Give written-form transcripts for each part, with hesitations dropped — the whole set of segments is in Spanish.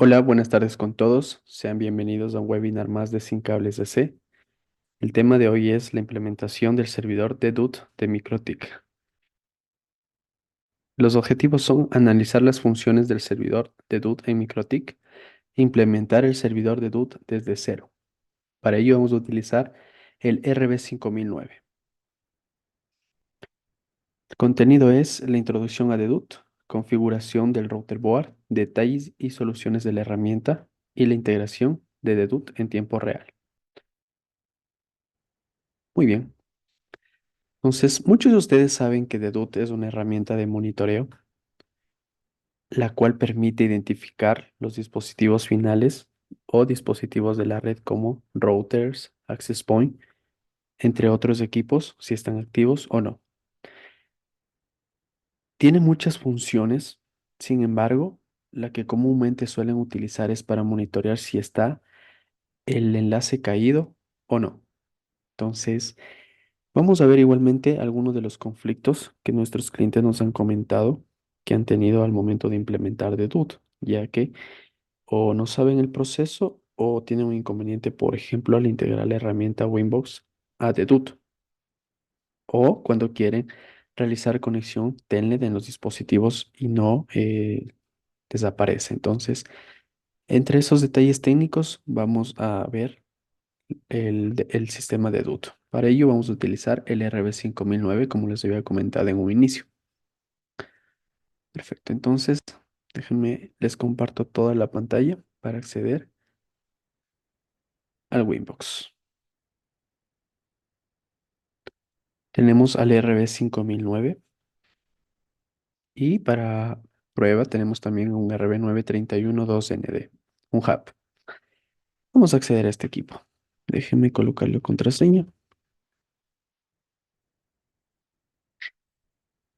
Hola, buenas tardes con todos. Sean bienvenidos a un webinar más de Sin Cables DC. El tema de hoy es la implementación del servidor Dedut de MikroTik. Los objetivos son analizar las funciones del servidor Dedut en MikroTik e implementar el servidor Dedut desde cero. Para ello vamos a utilizar el RB5009. El contenido es la introducción a Dedut, configuración del router board, detalles y soluciones de la herramienta y la integración de Dedut en tiempo real. Muy bien. Entonces, muchos de ustedes saben que Dedut es una herramienta de monitoreo, la cual permite identificar los dispositivos finales o dispositivos de la red como routers, access point, entre otros equipos, si están activos o no. Tiene muchas funciones, sin embargo, la que comúnmente suelen utilizar es para monitorear si está el enlace caído o no. Entonces, vamos a ver igualmente algunos de los conflictos que nuestros clientes nos han comentado que han tenido al momento de implementar Dedut, ya que o no saben el proceso o tienen un inconveniente, por ejemplo, al integrar la herramienta Winbox a Dedut, o cuando quieren realizar conexión Telnet en los dispositivos y no desaparece. Entonces, entre esos detalles técnicos vamos a ver el sistema de Dedut. Para ello vamos a utilizar el RB5009, como les había comentado en un inicio. Perfecto, entonces déjenme, les comparto toda la pantalla para acceder al Winbox. Tenemos al RB5009 y para prueba tenemos también un RB9312ND, un hub. Vamos a acceder a este equipo. Déjenme colocarle contraseña.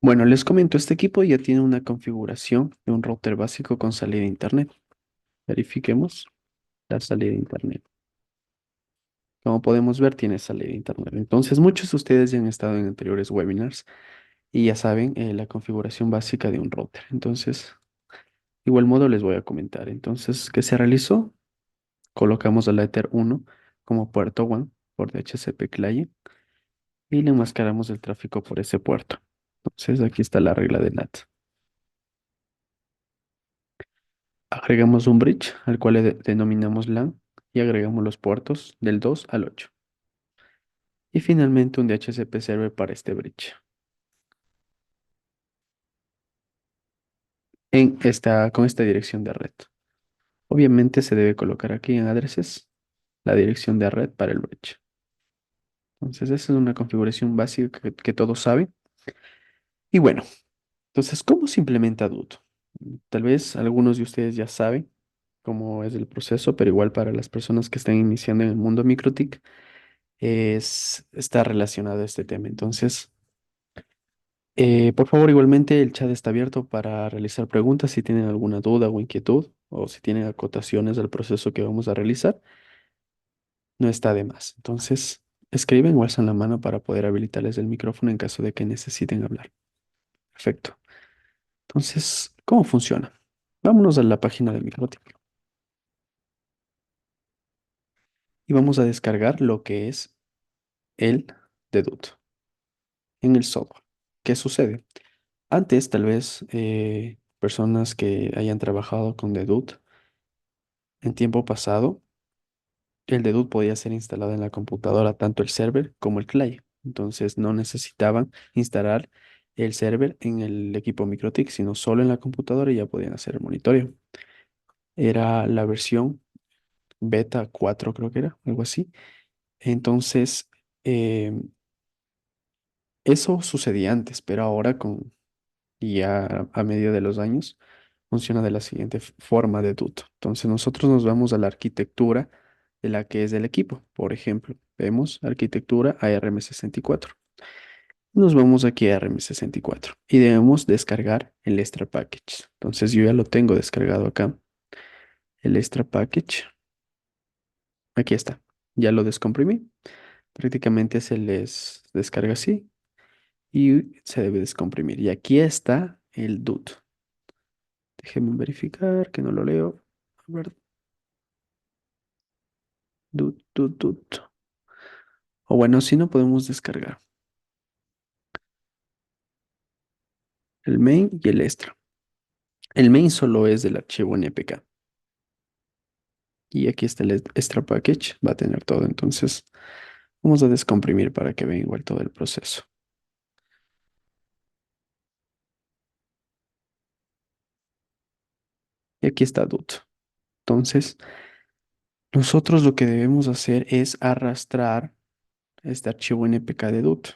Bueno, les comento, este equipo ya tiene una configuración de un router básico con salida a internet. Verifiquemos la salida a internet. Como podemos ver, tiene salida a internet. Entonces, muchos de ustedes ya han estado en anteriores webinars y ya saben la configuración básica de un router. Entonces, de igual modo les voy a comentar. Entonces, ¿qué se realizó? Colocamos al Ether 1 como puerto WAN por DHCP client y le enmascaramos el tráfico por ese puerto. Entonces, aquí está la regla de NAT. Agregamos un bridge al cual le denominamos LAN y agregamos los puertos del 2 al 8. Y finalmente un DHCP server para este bridge. Con esta dirección de red. Obviamente se debe colocar aquí en addresses la dirección de red para el bridge. Entonces, esa es una configuración básica que todos saben. Y bueno, entonces, ¿cómo se implementa DUT? Tal vez algunos de ustedes ya saben cómo es el proceso, pero igual para las personas que están iniciando en el mundo MikroTik, está relacionado a este tema. Entonces, por favor, igualmente el chat está abierto para realizar preguntas si tienen alguna duda o inquietud o si tienen acotaciones al proceso que vamos a realizar, no está de más. Entonces, escriben o alzan la mano para poder habilitarles el micrófono en caso de que necesiten hablar. Perfecto. Entonces, ¿cómo funciona? Vámonos a la página de MikroTik y vamos a descargar lo que es el Dedut en el software. ¿Qué sucede? Antes, tal vez, personas que hayan trabajado con Dedut en tiempo pasado, el Dedut podía ser instalado en la computadora, tanto el server como el client. Entonces, no necesitaban instalar el server en el equipo MikroTik, sino solo en la computadora y ya podían hacer el monitoreo. Era la versión beta 4, creo que era, algo así. Entonces, em, eso sucedía antes, pero ahora y a medida de los años funciona de la siguiente forma de Duto. Entonces nosotros nos vamos a la arquitectura de la que es del equipo. Por ejemplo, vemos arquitectura ARM64. Nos vamos aquí a ARM64 y debemos descargar el extra package. Entonces yo ya lo tengo descargado acá. El extra package, aquí está. Ya lo descomprimí. Prácticamente se les descarga así y se debe descomprimir. Y aquí está el DUT. Déjenme verificar que no lo leo. A ver, dut. O bueno, si no podemos descargar el main y el extra. El main solo es del archivo NPK. Y aquí está el extra package, va a tener todo. Entonces, vamos a descomprimir para que vean igual todo el proceso. Y aquí está dut. Entonces, nosotros lo que debemos hacer es arrastrar este archivo NPK de dut.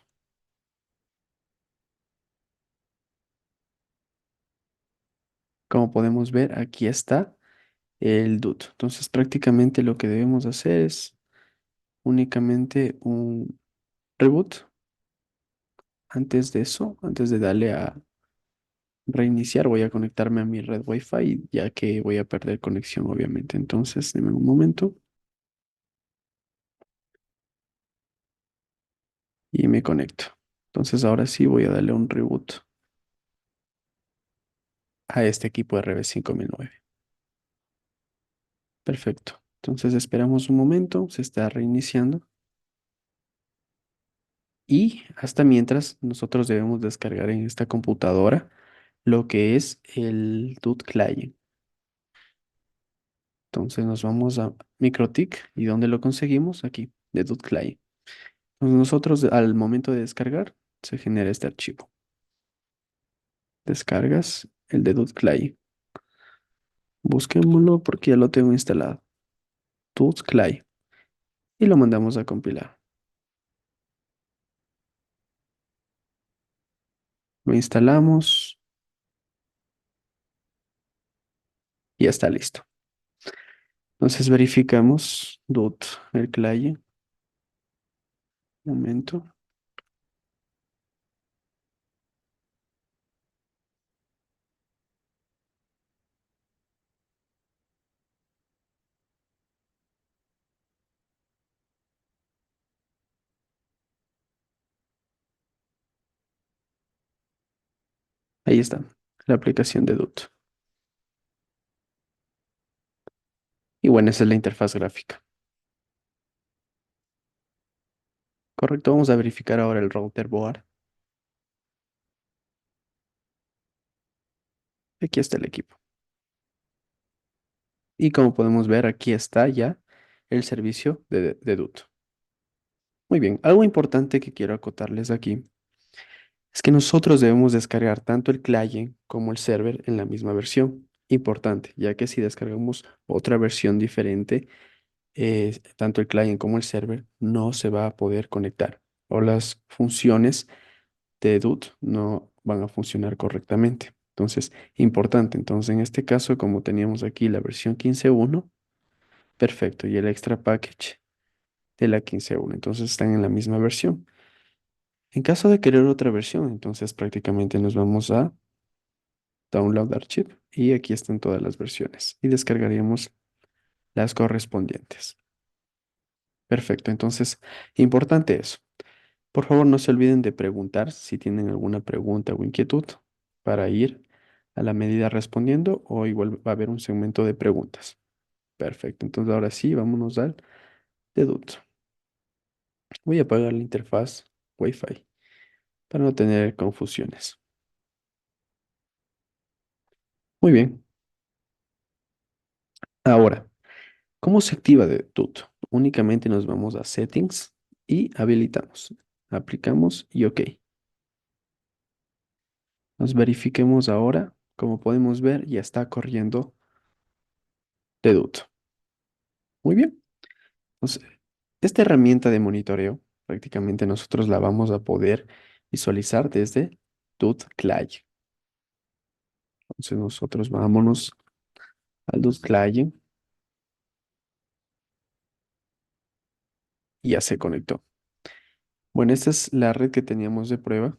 Como podemos ver, aquí está el dut. Entonces, prácticamente lo que debemos hacer es únicamente un reboot. Antes de eso, antes de darle a reiniciar, voy a conectarme a mi red Wi-Fi, ya que voy a perder conexión, obviamente. Entonces, denme un momento y me conecto. Entonces, ahora sí voy a darle un reboot a este equipo RB5009. Perfecto. Entonces, esperamos un momento, se está reiniciando. Y hasta mientras, nosotros debemos descargar en esta computadora lo que es el DUT Client. Entonces nos vamos a MikroTik. ¿Y dónde lo conseguimos? Aquí, de DUT Client. Entonces nosotros al momento de descargar, se genera este archivo. Descargas el de DUT Client. Busquémoslo porque ya lo tengo instalado. DUT Client. Y lo mandamos a compilar. Lo instalamos y ya está listo. Entonces verificamos DUT, el client. Un momento. Ahí está, la aplicación de DUT. Y bueno, esa es la interfaz gráfica. Correcto, vamos a verificar ahora el router board. Aquí está el equipo. Y como podemos ver, aquí está ya el servicio de DUT. Muy bien, algo importante que quiero acotarles aquí es que nosotros debemos descargar tanto el client como el server en la misma versión. Importante, ya que si descargamos otra versión diferente, tanto el client como el server no se va a poder conectar o las funciones de DUT no van a funcionar correctamente. Entonces, importante. Entonces, en este caso, como teníamos aquí la versión 15.1, perfecto. Y el extra package de la 15.1. Entonces, están en la misma versión. En caso de querer otra versión, entonces prácticamente nos vamos a Download Archive y aquí están todas las versiones y descargaríamos las correspondientes. Perfecto. Entonces, importante eso. Por favor, no se olviden de preguntar si tienen alguna pregunta o inquietud para ir a la medida respondiendo o igual va a haber un segmento de preguntas. Perfecto, entonces ahora sí, vámonos al debut. Voy a apagar la interfaz Wi-Fi para no tener confusiones. Muy bien, ahora, ¿cómo se activa debut? Únicamente nos vamos a Settings y habilitamos. Aplicamos y OK. Nos verifiquemos ahora. Como podemos ver, ya está corriendo debut. Muy bien. Entonces, esta herramienta de monitoreo, prácticamente nosotros la vamos a poder visualizar desde DUT Client. Entonces nosotros vámonos al DUT Client y ya se conectó. Bueno, esta es la red que teníamos de prueba,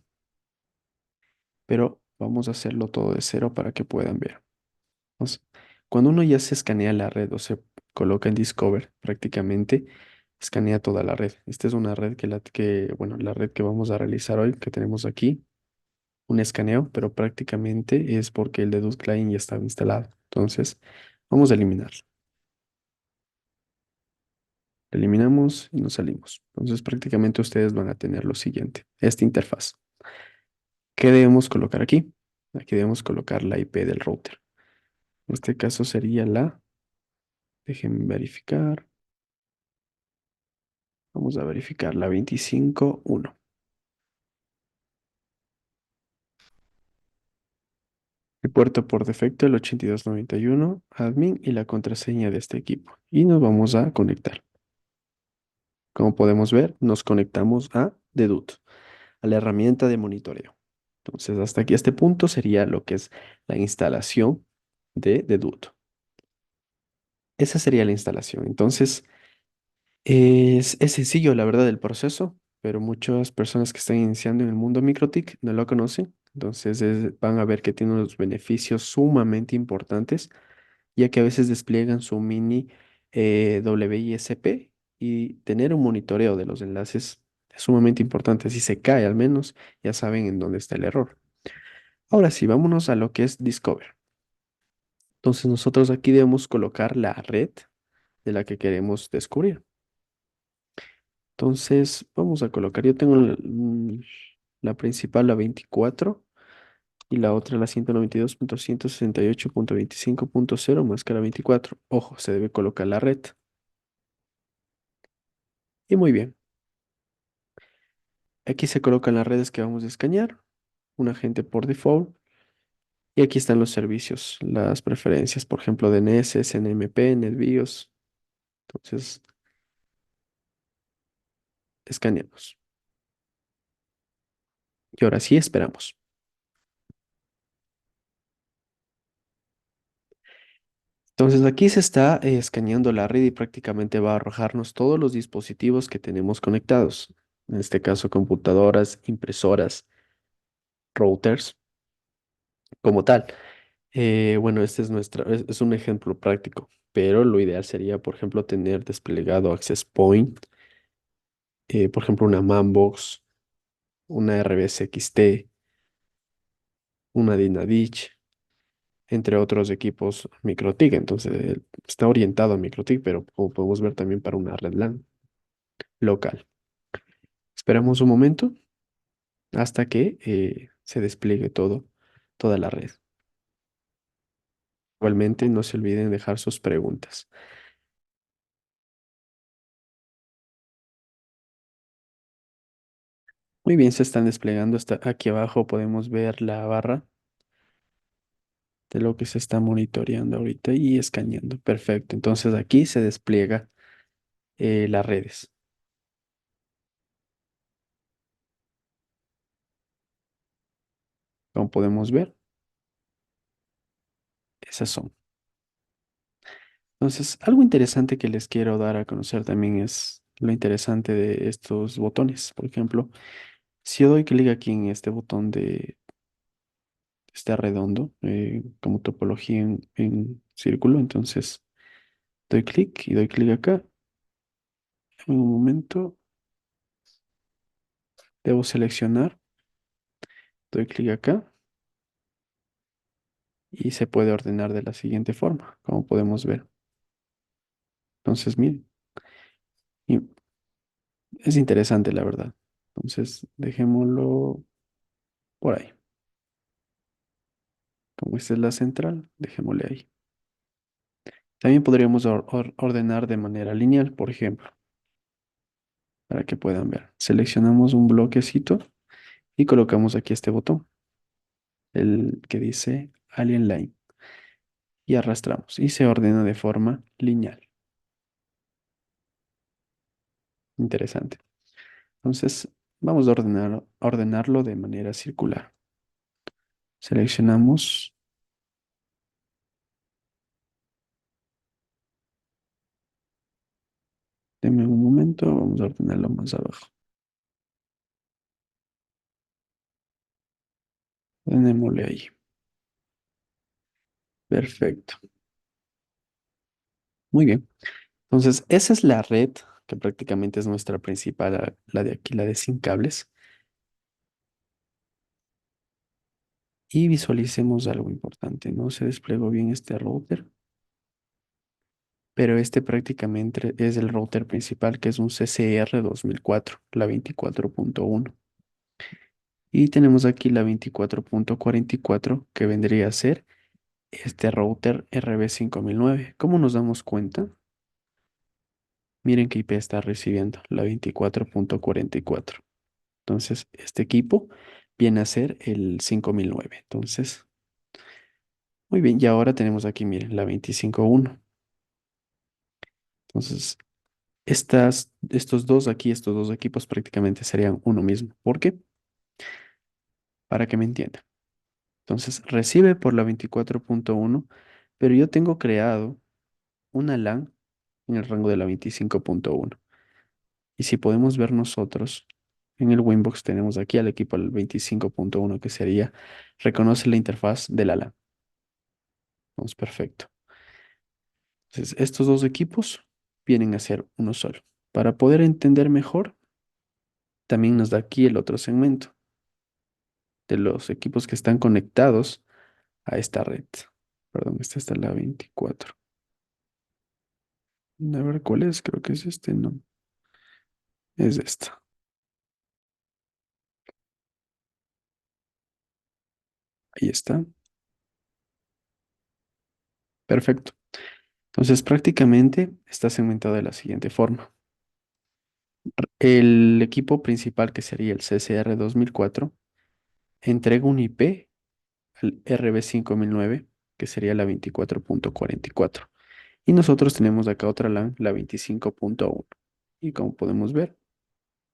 pero vamos a hacerlo todo de cero para que puedan ver. Entonces, cuando uno ya se escanea la red o se coloca en Discover, prácticamente escanea toda la red. Esta es una red bueno, la red que vamos a realizar hoy, que tenemos aquí un escaneo, pero prácticamente es porque el Dedut Client ya estaba instalado. Entonces, Vamos a eliminar. Eliminamos y nos salimos. Entonces prácticamente ustedes van a tener lo siguiente, esta interfaz. ¿Qué debemos colocar aquí? Aquí debemos colocar la IP del router. En este caso sería déjenme verificar. Vamos a verificar la 25.1. El puerto por defecto el 8291 admin y la contraseña de este equipo. Y nos vamos a conectar. Como podemos ver, nos conectamos a Dedut, a la herramienta de monitoreo. Entonces, hasta aquí este punto sería lo que es la instalación de Dedut. Esa sería la instalación. Entonces, es sencillo, la verdad, el proceso, pero muchas personas que están iniciando en el mundo MikroTik no lo conocen. Entonces, van a ver que tiene unos beneficios sumamente importantes, ya que a veces despliegan su mini WISP y tener un monitoreo de los enlaces es sumamente importante. Si se cae, al menos ya saben en dónde está el error. Ahora sí, vámonos a lo que es Discover. Entonces, nosotros aquí debemos colocar la red de la que queremos descubrir. Entonces, vamos a colocar, yo tengo la principal, la 24, y la otra, la 192.168.25.0 máscara 24. Ojo, se debe colocar la red. Y muy bien, aquí se colocan las redes que vamos a escanear, un agente por default, y aquí están los servicios, las preferencias, por ejemplo, DNS, SNMP, NetBIOS. Entonces, escaneamos. Y ahora sí, esperamos. Entonces aquí se está escaneando la red y prácticamente va a arrojarnos todos los dispositivos que tenemos conectados. En este caso, computadoras, impresoras, routers, como tal. Bueno, este es es un ejemplo práctico, pero lo ideal sería, por ejemplo, tener desplegado Access Point, por ejemplo, una Manbox, una RBC XT, una Dynadish, entre otros equipos MikroTik. Entonces, está orientado a MikroTik, pero como podemos ver también para una red LAN local. Esperamos un momento hasta que se despliegue toda la red. Igualmente, no se olviden dejar sus preguntas. Muy bien, se están desplegando. Hasta aquí abajo podemos ver la barra de lo que se está monitoreando ahorita y escaneando. Perfecto. Entonces aquí se despliega las redes. Como podemos ver, esas son. Entonces, algo interesante que les quiero dar a conocer también es lo interesante de estos botones. Por ejemplo, si yo doy clic aquí en este botón de este redondo, como topología en círculo, entonces doy clic y doy clic acá. En un momento debo seleccionar, doy clic acá y se puede ordenar de la siguiente forma, como podemos ver. Entonces, miren, y es interesante la verdad. Entonces, dejémoslo por ahí. Como esta es la central, dejémosle ahí. También podríamos ordenar de manera lineal, por ejemplo, para que puedan ver. Seleccionamos un bloquecito y colocamos aquí este botón, el que dice Alien Line, y arrastramos y se ordena de forma lineal. Interesante. Entonces, vamos a ordenarlo de manera circular. Seleccionamos, denme un momento, vamos a ordenarlo más abajo. Démosle ahí. Perfecto. Muy bien. Entonces, esa es la red que prácticamente es nuestra principal, la de aquí, la de sin cables. Y visualicemos algo importante, ¿no? Se desplegó bien este router. pero este prácticamente es el router principal, que es un CCR 2004, la 24.1. Y tenemos aquí la 24.44, que vendría a ser este router RB5009. ¿Cómo nos damos cuenta? Miren qué IP está recibiendo, la 24.44. Entonces, este equipo viene a ser el 5009. Entonces, muy bien, y ahora tenemos aquí, miren, la 25.1. Entonces, estos dos equipos prácticamente serían uno mismo. ¿Por qué? Para que me entiendan. Entonces, recibe por la 24.1, pero yo tengo creado una LAN en el rango de la 25.1. Y si podemos ver nosotros, en el Winbox tenemos aquí al equipo al 25.1, que sería, reconoce la interfaz de la LAN. Vamos, perfecto. Entonces, estos dos equipos vienen a ser uno solo. Para poder entender mejor, también nos da aquí el otro segmento de los equipos que están conectados a esta red. Perdón, esta está la 24. A ver cuál es, creo que es este, no, es esta. Ahí está. Perfecto. Entonces, prácticamente está segmentado de la siguiente forma. El equipo principal, que sería el CCR 2004, entrega un IP al RB5009, que sería la 24.44. Y nosotros tenemos acá otra LAN, la 25.1. Y como podemos ver,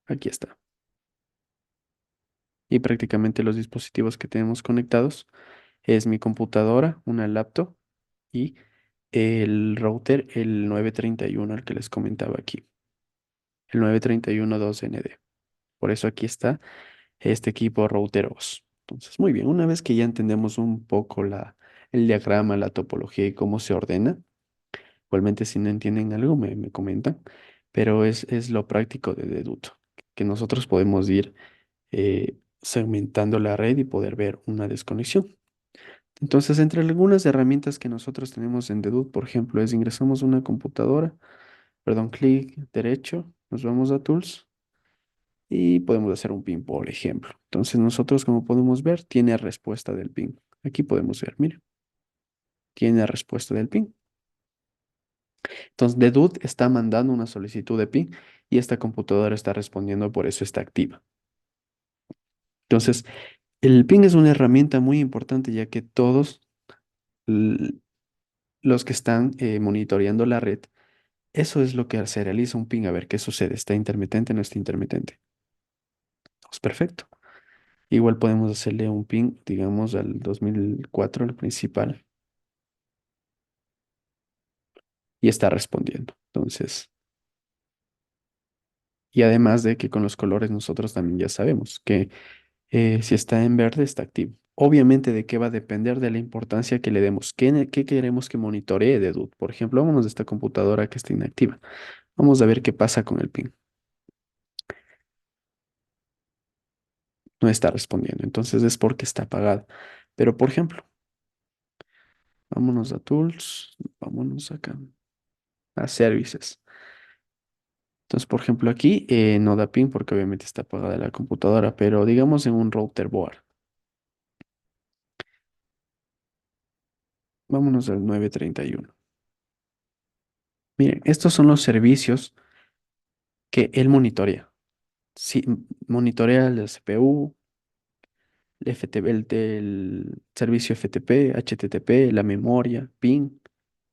aquí está. Y prácticamente los dispositivos que tenemos conectados es mi computadora, una laptop y el router, el 931 al que les comentaba aquí, el 931.2ND. Por eso aquí está este equipo router OS. Entonces, muy bien, una vez que ya entendemos un poco el diagrama, la topología y cómo se ordena, igualmente si no entienden algo me comentan, pero es lo práctico de Deduto, que nosotros podemos ir segmentando la red y poder ver una desconexión. Entonces, entre algunas herramientas que nosotros tenemos en Dedut, por ejemplo, es ingresamos una computadora, perdón, clic derecho, nos vamos a Tools y podemos hacer un pin, por ejemplo. Entonces, nosotros, como podemos ver, tiene respuesta del pin. Aquí podemos ver, mire, tiene respuesta del pin. Entonces, Dedut está mandando una solicitud de pin y esta computadora está respondiendo, por eso está activa. Entonces, el ping es una herramienta muy importante ya que todos l- los que están monitoreando la red, eso es lo que se realiza un ping, a ver qué sucede, está intermitente, no está intermitente. Pues perfecto. Igual podemos hacerle un ping, digamos, al 2004, el principal, y está respondiendo. Entonces, y además de que con los colores nosotros también ya sabemos que si está en verde está activo. Obviamente de qué va a depender de la importancia que le demos. ¿Qué queremos que monitoree de DUT? Por ejemplo, vámonos de esta computadora que está inactiva. Vamos a ver qué pasa con el ping. No está respondiendo. Entonces es porque está apagada. Pero por ejemplo, vámonos a Tools, vámonos acá a Services. Entonces, por ejemplo, aquí no da ping porque obviamente está apagada la computadora, pero digamos en un router board. Vámonos al 931. Miren, estos son los servicios que él monitorea. Sí, monitorea el CPU, el FTP, el servicio FTP, HTTP, la memoria, ping,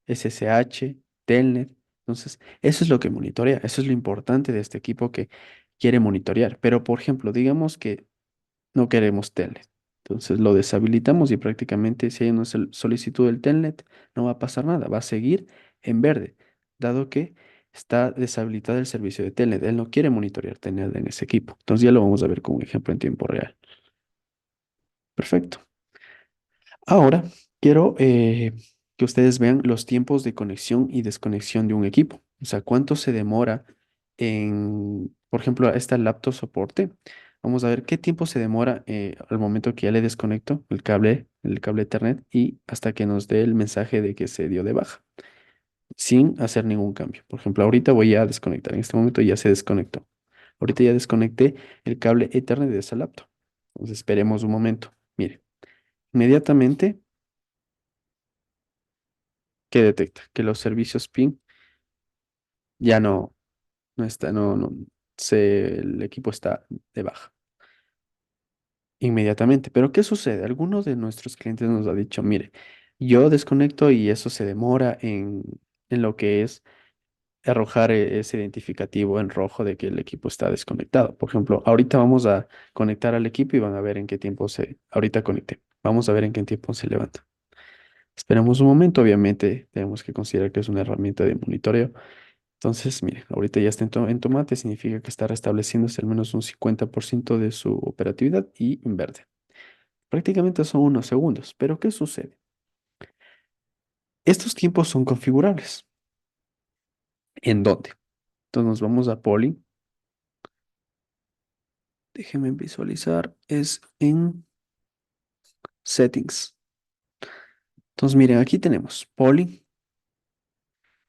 SSH, Telnet. Entonces, eso es lo que monitorea. Eso es lo importante de este equipo que quiere monitorear. Pero, por ejemplo, digamos que no queremos Telnet. Entonces lo deshabilitamos y prácticamente si hay una solicitud del Telnet, no va a pasar nada, va a seguir en verde, dado que está deshabilitado el servicio de Telnet. Él no quiere monitorear Telnet en ese equipo. Entonces ya lo vamos a ver con un ejemplo en tiempo real. Perfecto. Ahora quiero que ustedes vean los tiempos de conexión y desconexión de un equipo. O sea, cuánto se demora en, por ejemplo, a esta laptop soporte. Vamos a ver qué tiempo se demora al momento que ya le desconecto el cable Ethernet y hasta que nos dé el mensaje de que se dio de baja. sin hacer ningún cambio. Por ejemplo, ahorita voy a desconectar. En este momento ya se desconectó. Ahorita ya desconecté el cable Ethernet de esa laptop. Entonces esperemos un momento. Mire, inmediatamente, ¿qué detecta? Que los servicios PIN ya no está, el equipo está de baja. Inmediatamente. Pero ¿qué sucede? Algunos de nuestros clientes nos ha dicho, mire, yo desconecto y eso se demora en lo que es arrojar ese identificativo en rojo de que el equipo está desconectado. Por ejemplo, ahorita vamos a conectar al equipo y van a ver en qué tiempo ahorita conecté. Vamos a ver en qué tiempo se levanta. Esperamos un momento, obviamente tenemos que considerar que es una herramienta de monitoreo. Entonces, mire, ahorita ya está en tomate, significa que está restableciéndose al menos un 50% de su operatividad y en verde. Prácticamente son unos segundos, pero ¿qué sucede? Estos tiempos son configurables. ¿En dónde? Entonces nos vamos a Polling. Déjenme visualizar. Es en Settings. Entonces, miren, aquí tenemos Polling.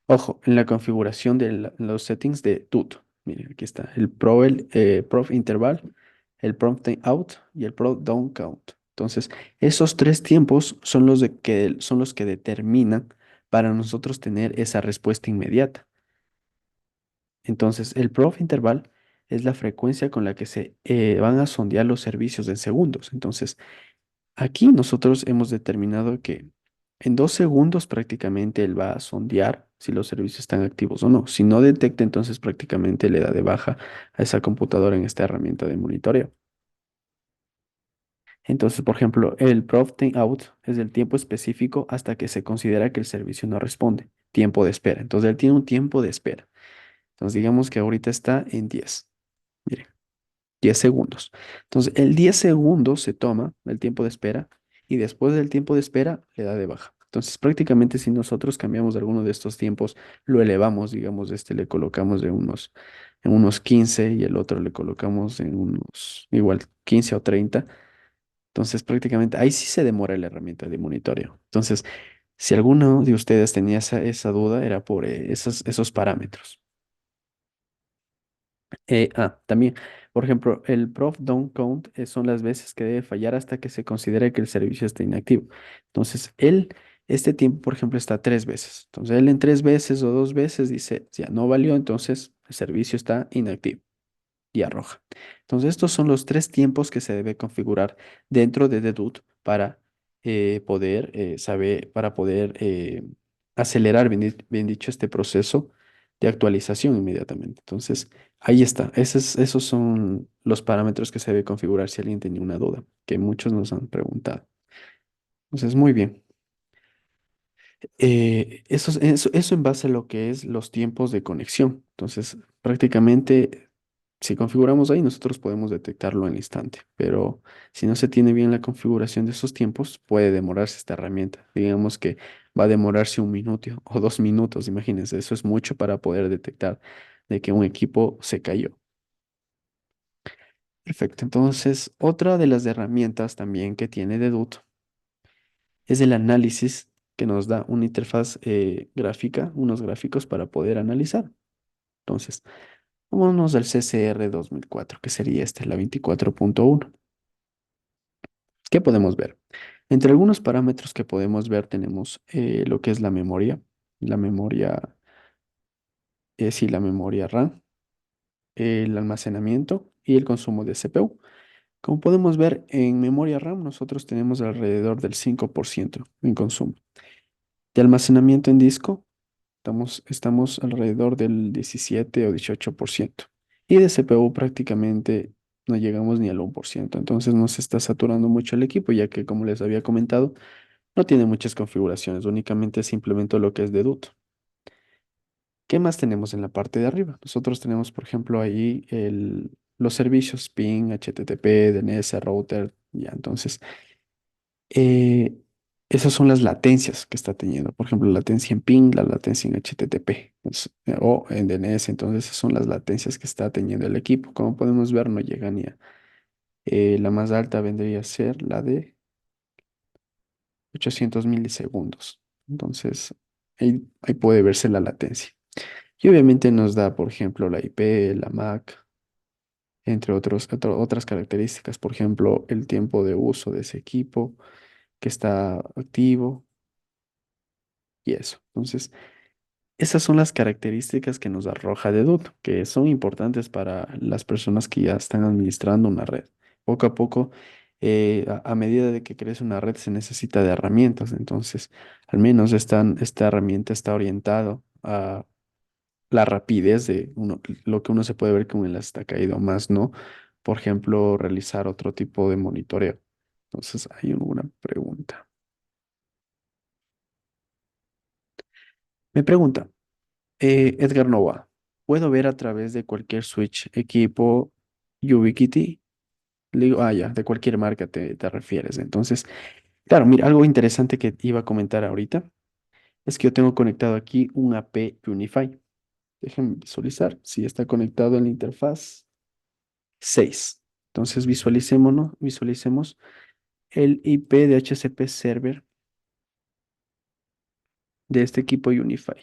Ojo, en la configuración de los settings de TUT. Miren, aquí está el Prof Interval, el Prompt Out y el Prompt Down Count. Entonces, esos tres tiempos son son los que determinan para nosotros tener esa respuesta inmediata. Entonces, el prof interval es la frecuencia con la que se van a sondear los servicios en segundos. Entonces, aquí nosotros hemos determinado que en 2 segundos prácticamente él va a sondear si los servicios están activos o no. Si no detecta, entonces prácticamente le da de baja a esa computadora en esta herramienta de monitoreo. Entonces, por ejemplo, el prof out es el tiempo específico hasta que se considera que el servicio no responde. Tiempo de espera. Entonces, él tiene un tiempo de espera. Entonces, digamos que ahorita está en 10. Mire, 10 segundos. Entonces, el 10 segundos se toma el tiempo de espera y después del tiempo de espera le da de baja. Entonces, prácticamente si nosotros cambiamos alguno de estos tiempos, lo elevamos, digamos, este le colocamos en unos 15 y el otro le colocamos en unos igual 15 o 30. Entonces, prácticamente ahí sí se demora la herramienta de monitoreo. Entonces, si alguno de ustedes tenía esa duda, era por esos parámetros. También, por ejemplo, el prof don't count son las veces que debe fallar hasta que se considere que el servicio está inactivo. Entonces, este tiempo, por ejemplo, está 3 veces. Entonces, él en 3 veces o 2 veces dice, ya no valió, entonces el servicio está inactivo y arroja. Entonces, estos son los tres tiempos que se debe configurar dentro de Dedut para poder saber, para poder acelerar, bien dicho, este proceso de actualización inmediatamente. Entonces, ahí está. Esos son los parámetros que se debe configurar si alguien tenía una duda, que muchos nos han preguntado. Entonces, muy bien. Eso en base a lo que es los tiempos de conexión. Entonces, prácticamente, si configuramos ahí, nosotros podemos detectarlo en el instante. Pero si no se tiene bien la configuración de esos tiempos, puede demorarse esta herramienta. Digamos que va a demorarse 1 minuto o 2 minutos. Imagínense, eso es mucho para poder detectar de que un equipo se cayó. Perfecto. Entonces, otra de las herramientas también que tiene Dedut es el análisis que nos da una interfaz gráfica, unos gráficos para poder analizar. Entonces, vámonos al CCR 2004, que sería la 24.1. ¿Qué podemos ver? Entre algunos parámetros que podemos ver tenemos lo que es la memoria, sí, la memoria RAM, el almacenamiento y el consumo de CPU. Como podemos ver, en memoria RAM nosotros tenemos alrededor del 5% en consumo. De almacenamiento en disco, estamos alrededor del 17 o 18%. Y de CPU prácticamente no llegamos ni al 1%. Entonces no se está saturando mucho el equipo, ya que como les había comentado, no tiene muchas configuraciones, únicamente se implementó lo que es de DUT. ¿Qué más tenemos en la parte de arriba? Nosotros tenemos, por ejemplo, ahí los servicios ping, HTTP, DNS, router, ya. Entonces, eh, esas son las latencias que está teniendo. Por ejemplo, la latencia en ping, la latencia en HTTP o en DNS. Entonces, esas son las latencias que está teniendo el equipo. Como podemos ver, no llega ni a... la más alta vendría a ser la de 800 milisegundos. Entonces, Ahí puede verse la latencia. Y obviamente nos da, por ejemplo, la IP, la MAC, entre otras características, por ejemplo, el tiempo de uso de ese equipo que está activo y eso. Entonces, esas son las características que nos arroja Dedut, que son importantes para las personas que ya están administrando una red. Poco a poco, a medida de que crece una red, se necesita de herramientas. Entonces, al menos esta herramienta está orientado a la rapidez de lo que uno se puede ver que un enlace está caído, más no, por ejemplo, realizar otro tipo de monitoreo. Entonces, hay una pregunta. Me pregunta, Edgar Nova, ¿puedo ver a través de cualquier switch, equipo, Ubiquiti? Le digo, ya, de cualquier marca te refieres. Entonces, claro, mira, algo interesante que iba a comentar ahorita es que yo tengo conectado aquí un AP Unify. Déjenme visualizar si está conectado en la interfaz 6. Entonces, visualicemos el IP de HCP server de este equipo Unify.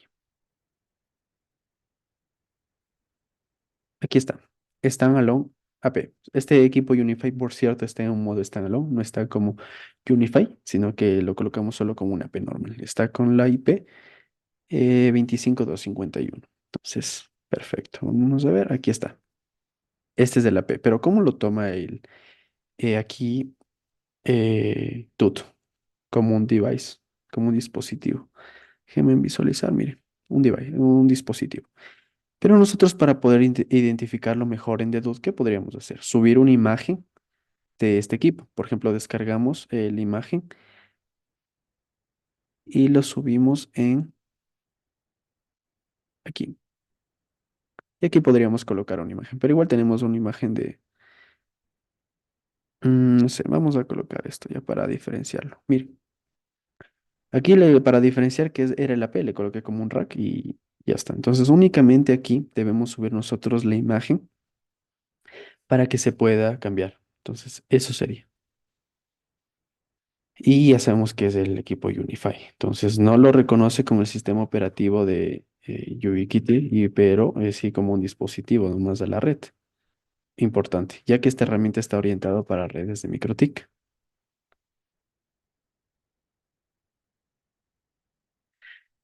Aquí está. Standalone AP. Este equipo Unify, por cierto, está en un modo standalone, no está como Unify, sino que lo colocamos solo como un AP normal. Está con la IP 25251. Entonces, perfecto. Vamos a ver, aquí está. Este es el AP, pero ¿cómo lo toma aquí TUT? Como un device, como un dispositivo. Déjenme visualizar, mire, un device, un dispositivo. Pero nosotros para poder identificarlo mejor en Dedut, ¿qué podríamos hacer? Subir una imagen de este equipo. Por ejemplo, descargamos la imagen y lo subimos en aquí. Y aquí podríamos colocar una imagen, pero igual tenemos una imagen de, no sé, vamos a colocar esto ya para diferenciarlo. Mire, aquí para diferenciar era el AP, le coloqué como un rack y ya está. Entonces únicamente aquí debemos subir nosotros la imagen para que se pueda cambiar. Entonces eso sería. Y ya sabemos que es el equipo Unify. Entonces no lo reconoce como el sistema operativo de Ubiquiti, pero sí como un dispositivo nomás de la red. Importante, ya que esta herramienta está orientada para redes de MikroTik.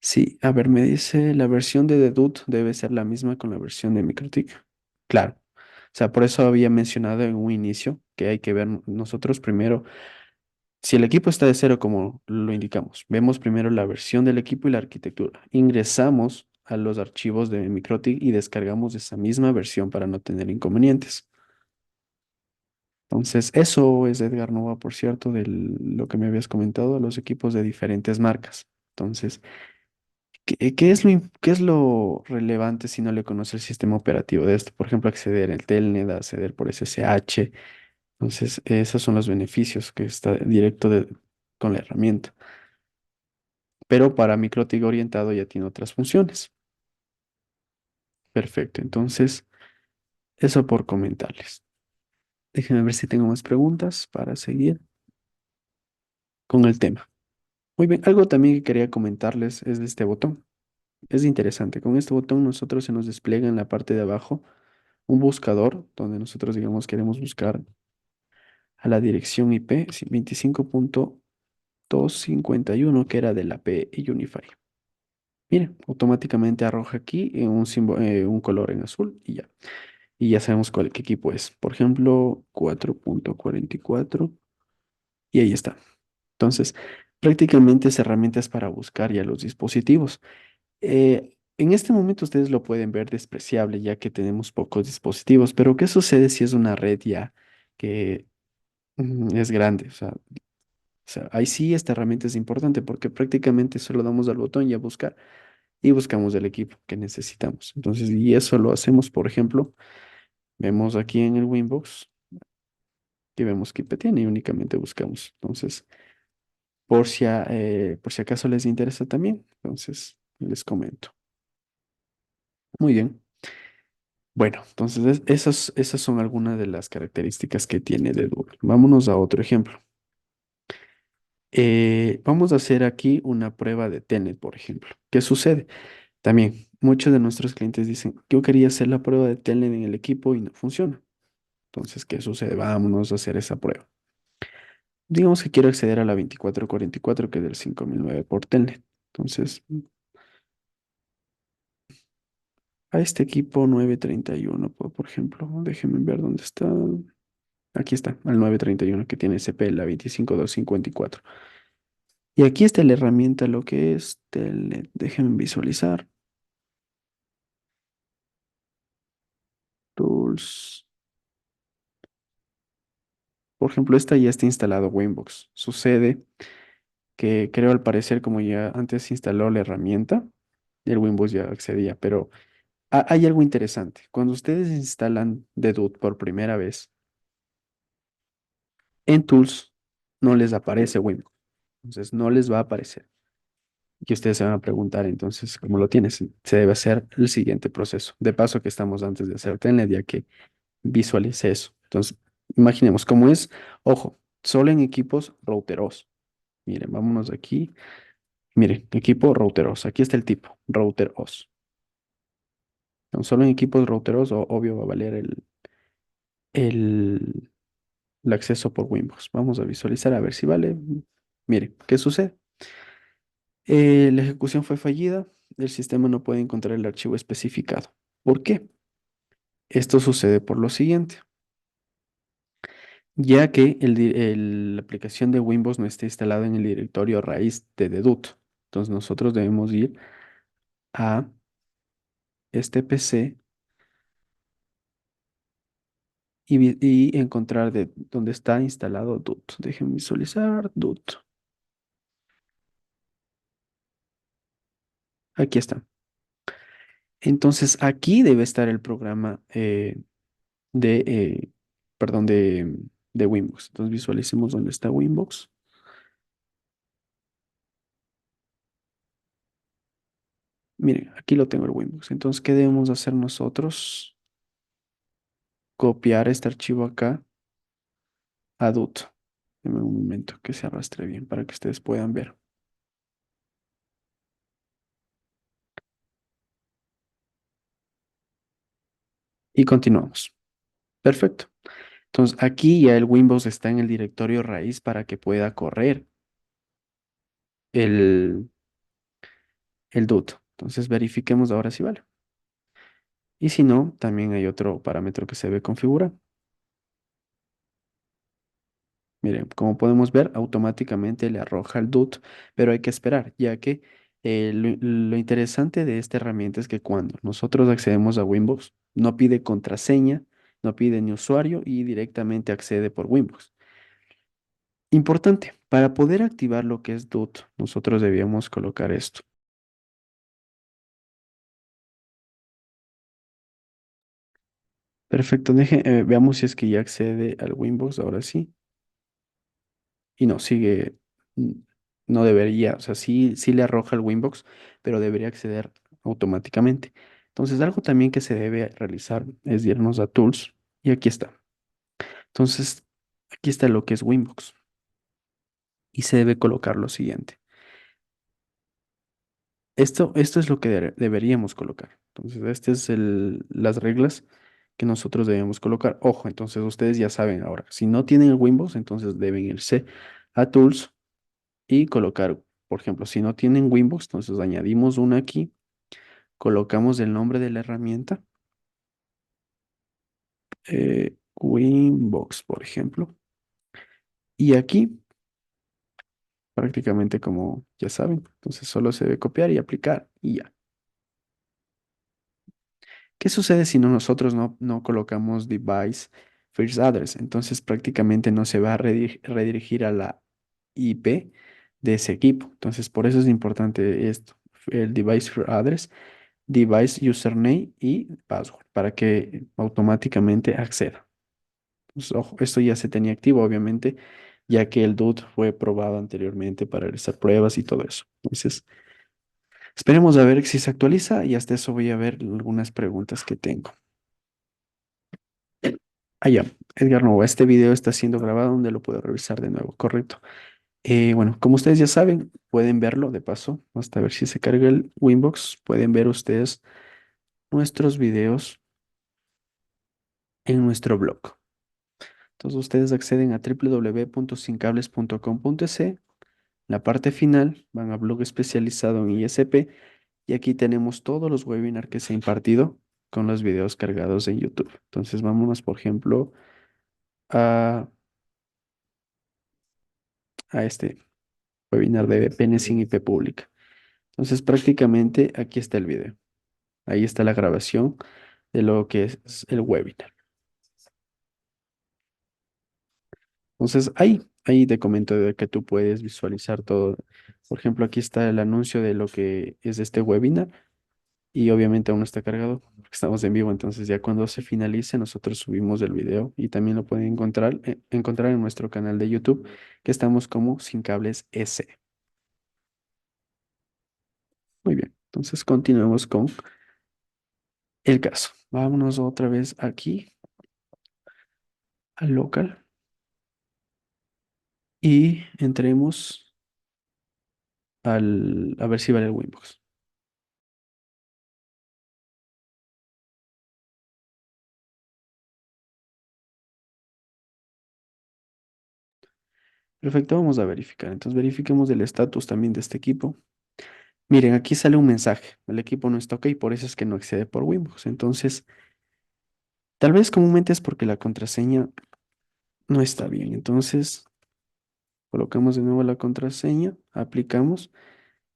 Sí, a ver, me dice la versión de Dedut debe ser la misma con la versión de MikroTik. Claro. O sea, por eso había mencionado en un inicio que hay que ver nosotros primero. Si el equipo está de cero, como lo indicamos, vemos primero la versión del equipo y la arquitectura. Ingresamos a los archivos de MikroTik y descargamos esa misma versión para no tener inconvenientes. Entonces, eso es Edgar Nova, por cierto, de lo que me habías comentado, los equipos de diferentes marcas. Entonces, qué es lo relevante si no le conoce el sistema operativo de esto? Por ejemplo, acceder al Telnet, acceder por SSH. Entonces, esos son los beneficios que está directo con la herramienta. Pero para MikroTik orientado ya tiene otras funciones. Perfecto, entonces eso por comentarles. Déjenme ver si tengo más preguntas para seguir con el tema. Muy bien, algo también que quería comentarles es de este botón. Es interesante, con este botón nosotros se nos despliega en la parte de abajo un buscador donde nosotros, digamos, queremos buscar a la dirección IP sí, 25.251 que era de la P Unify. Miren, automáticamente arroja aquí un color en azul y ya sabemos qué equipo es. Por ejemplo, 4.44 y ahí está. Entonces, prácticamente esa herramienta es para buscar ya los dispositivos. En este momento ustedes lo pueden ver despreciable ya que tenemos pocos dispositivos, pero ¿qué sucede si es una red ya que es grande? O sea, ahí sí esta herramienta es importante porque prácticamente solo damos al botón y a buscar y buscamos el equipo que necesitamos. Entonces, y eso lo hacemos, por ejemplo, vemos aquí en el Winbox que vemos que IP tiene y únicamente buscamos. Entonces, por si acaso les interesa también, entonces les comento. Muy bien. Bueno, entonces esas son algunas de las características que tiene Dedupl. Vámonos a otro ejemplo. Vamos a hacer aquí una prueba de Telnet, por ejemplo. ¿Qué sucede? También muchos de nuestros clientes dicen, yo quería hacer la prueba de Telnet en el equipo y no funciona. Entonces, ¿qué sucede? Vámonos a hacer esa prueba. Digamos que quiero acceder a la 2444 que es del 5009 por Telnet. Entonces, a este equipo 931 por ejemplo, déjenme ver dónde está. Aquí está, al 931 que tiene CP, la 25254. Y aquí está la herramienta, lo que es Telnet. Déjenme visualizar. Tools. Por ejemplo, esta ya está instalado Winbox. Sucede que creo al parecer como ya antes se instaló la herramienta, el Winbox ya accedía, pero hay algo interesante. Cuando ustedes instalan Dedut por primera vez, en Tools no les aparece Winbox. Entonces no les va a aparecer. Y ustedes se van a preguntar entonces cómo lo tienes. Se debe hacer el siguiente proceso. De paso que estamos antes de hacer Telnet, ya que visualice eso. Entonces, imaginemos cómo es, ojo, solo en equipos routeros. Miren, vámonos aquí. Miren, equipo routeros. Aquí está el tipo, router OS. Entonces, solo en equipos routeros, obvio, va a valer el, el acceso por Windows. Vamos a visualizar a ver si vale. Miren, ¿qué sucede? La ejecución fue fallida. El sistema no puede encontrar el archivo especificado. ¿Por qué? Esto sucede por lo siguiente. Ya que la aplicación de Windows no está instalada en el directorio raíz de Dedut. Entonces nosotros debemos ir a este PC y encontrar de dónde está instalado DUT. Déjenme visualizar DUT. Aquí está. Entonces aquí debe estar el programa de, perdón, de Winbox. Entonces visualicemos dónde está Winbox. Miren, aquí lo tengo el Winbox. Entonces, ¿qué debemos hacer nosotros? Copiar este archivo acá a DUT. Deme un momento que se arrastre bien para que ustedes puedan ver. Y continuamos. Perfecto. Entonces, aquí ya el Windows está en el directorio raíz para que pueda correr el, el DUT. Entonces, verifiquemos ahora si vale. Y si no, también hay otro parámetro que se debe configurar. Miren, como podemos ver, automáticamente le arroja el DUT, pero hay que esperar, ya que lo interesante de esta herramienta es que cuando nosotros accedemos a Windows, no pide contraseña, no pide ni usuario y directamente accede por Windows. Importante, para poder activar lo que es DUT, nosotros debíamos colocar esto. Perfecto, veamos si es que ya accede al Windows, ahora sí. Y no, sigue, mm, no debería, o sea, sí le arroja el Winbox, pero debería acceder automáticamente. Entonces, algo también que se debe realizar es irnos a Tools y aquí está. Entonces, aquí está lo que es Winbox y se debe colocar lo siguiente. Esto es lo que deberíamos colocar. Entonces, estas es las reglas que nosotros debemos colocar. Ojo, entonces ustedes ya saben ahora, si no tienen el Winbox, entonces deben irse a Tools y colocar, por ejemplo, si no tienen Winbox, entonces añadimos una aquí, colocamos el nombre de la herramienta, Winbox, por ejemplo, y aquí prácticamente como ya saben, entonces solo se debe copiar y aplicar y ya. ¿Qué sucede si nosotros no colocamos device first address? Entonces prácticamente no se va a redirigir a la IP de ese equipo. Entonces por eso es importante esto, el device first address, device username y password para que automáticamente acceda. Pues, ojo, esto ya se tenía activo, obviamente, ya que el DUT fue probado anteriormente para realizar pruebas y todo eso. Entonces, esperemos a ver si se actualiza y hasta eso voy a ver algunas preguntas que tengo. Ah, ya, Edgar Novo, este video está siendo grabado donde lo puedo revisar de nuevo, correcto. Bueno, como ustedes ya saben, pueden verlo de paso, hasta ver si se carga el Winbox. Pueden ver ustedes nuestros videos en nuestro blog. Entonces ustedes acceden a www.sincables.com.es. La parte final van a blog especializado en ISP y aquí tenemos todos los webinars que se ha impartido con los videos cargados en YouTube. Entonces vámonos, por ejemplo, a, a este webinar de VPN sin IP pública. Entonces prácticamente aquí está el video. Ahí está la grabación de lo que es el webinar. Entonces ahí te comento de que tú puedes visualizar todo. Por ejemplo, aquí está el anuncio de lo que es este webinar y obviamente aún no está cargado porque estamos en vivo. Entonces ya cuando se finalice nosotros subimos el video y también lo pueden encontrar en nuestro canal de YouTube que estamos como Sin Cables S. Muy bien, entonces continuemos con el caso. Vámonos otra vez aquí al local y entremos a ver si vale el Winbox. Perfecto, vamos a verificar. Entonces verifiquemos el estatus también de este equipo. Miren, aquí sale un mensaje. El equipo no está ok, por eso es que no accede por Winbox. Entonces, tal vez comúnmente es porque la contraseña no está bien. Entonces, colocamos de nuevo la contraseña, aplicamos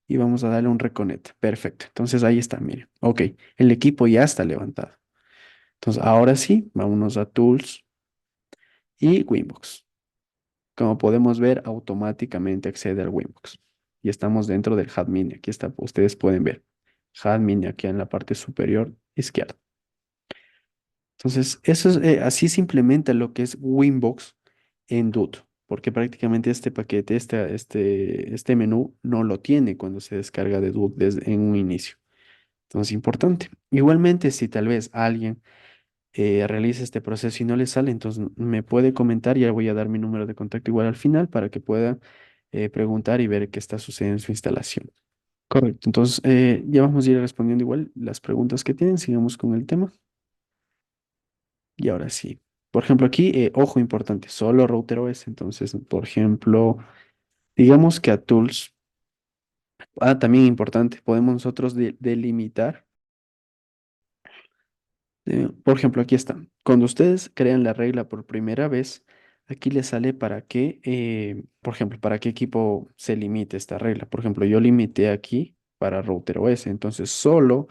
y vamos a darle un reconnect. Perfecto. Entonces ahí está, miren. Ok, el equipo ya está levantado. Entonces, ahora sí, vámonos a Tools y Winbox. Como podemos ver, automáticamente accede al Winbox. Y estamos dentro del admin. Aquí está, ustedes pueden ver. Admin aquí en la parte superior izquierda. Entonces, así se implementa lo que es Winbox en Doot, porque prácticamente este paquete, este menú no lo tiene cuando se descarga de Doot en un inicio. Entonces, importante. Igualmente, si tal vez alguien realiza este proceso y no le sale, entonces me puede comentar, ya voy a dar mi número de contacto igual al final para que pueda preguntar y ver qué está sucediendo en su instalación. Correcto, entonces ya vamos a ir respondiendo igual las preguntas que tienen, sigamos con el tema y ahora sí. Por ejemplo, aquí, ojo importante, solo router OS, entonces, por ejemplo, digamos que a Tools, también importante, podemos nosotros delimitar. Por ejemplo, aquí está. Cuando ustedes crean la regla por primera vez, aquí les sale para qué, por ejemplo, para qué equipo se limite esta regla. Por ejemplo, yo limité aquí para router OS, entonces solo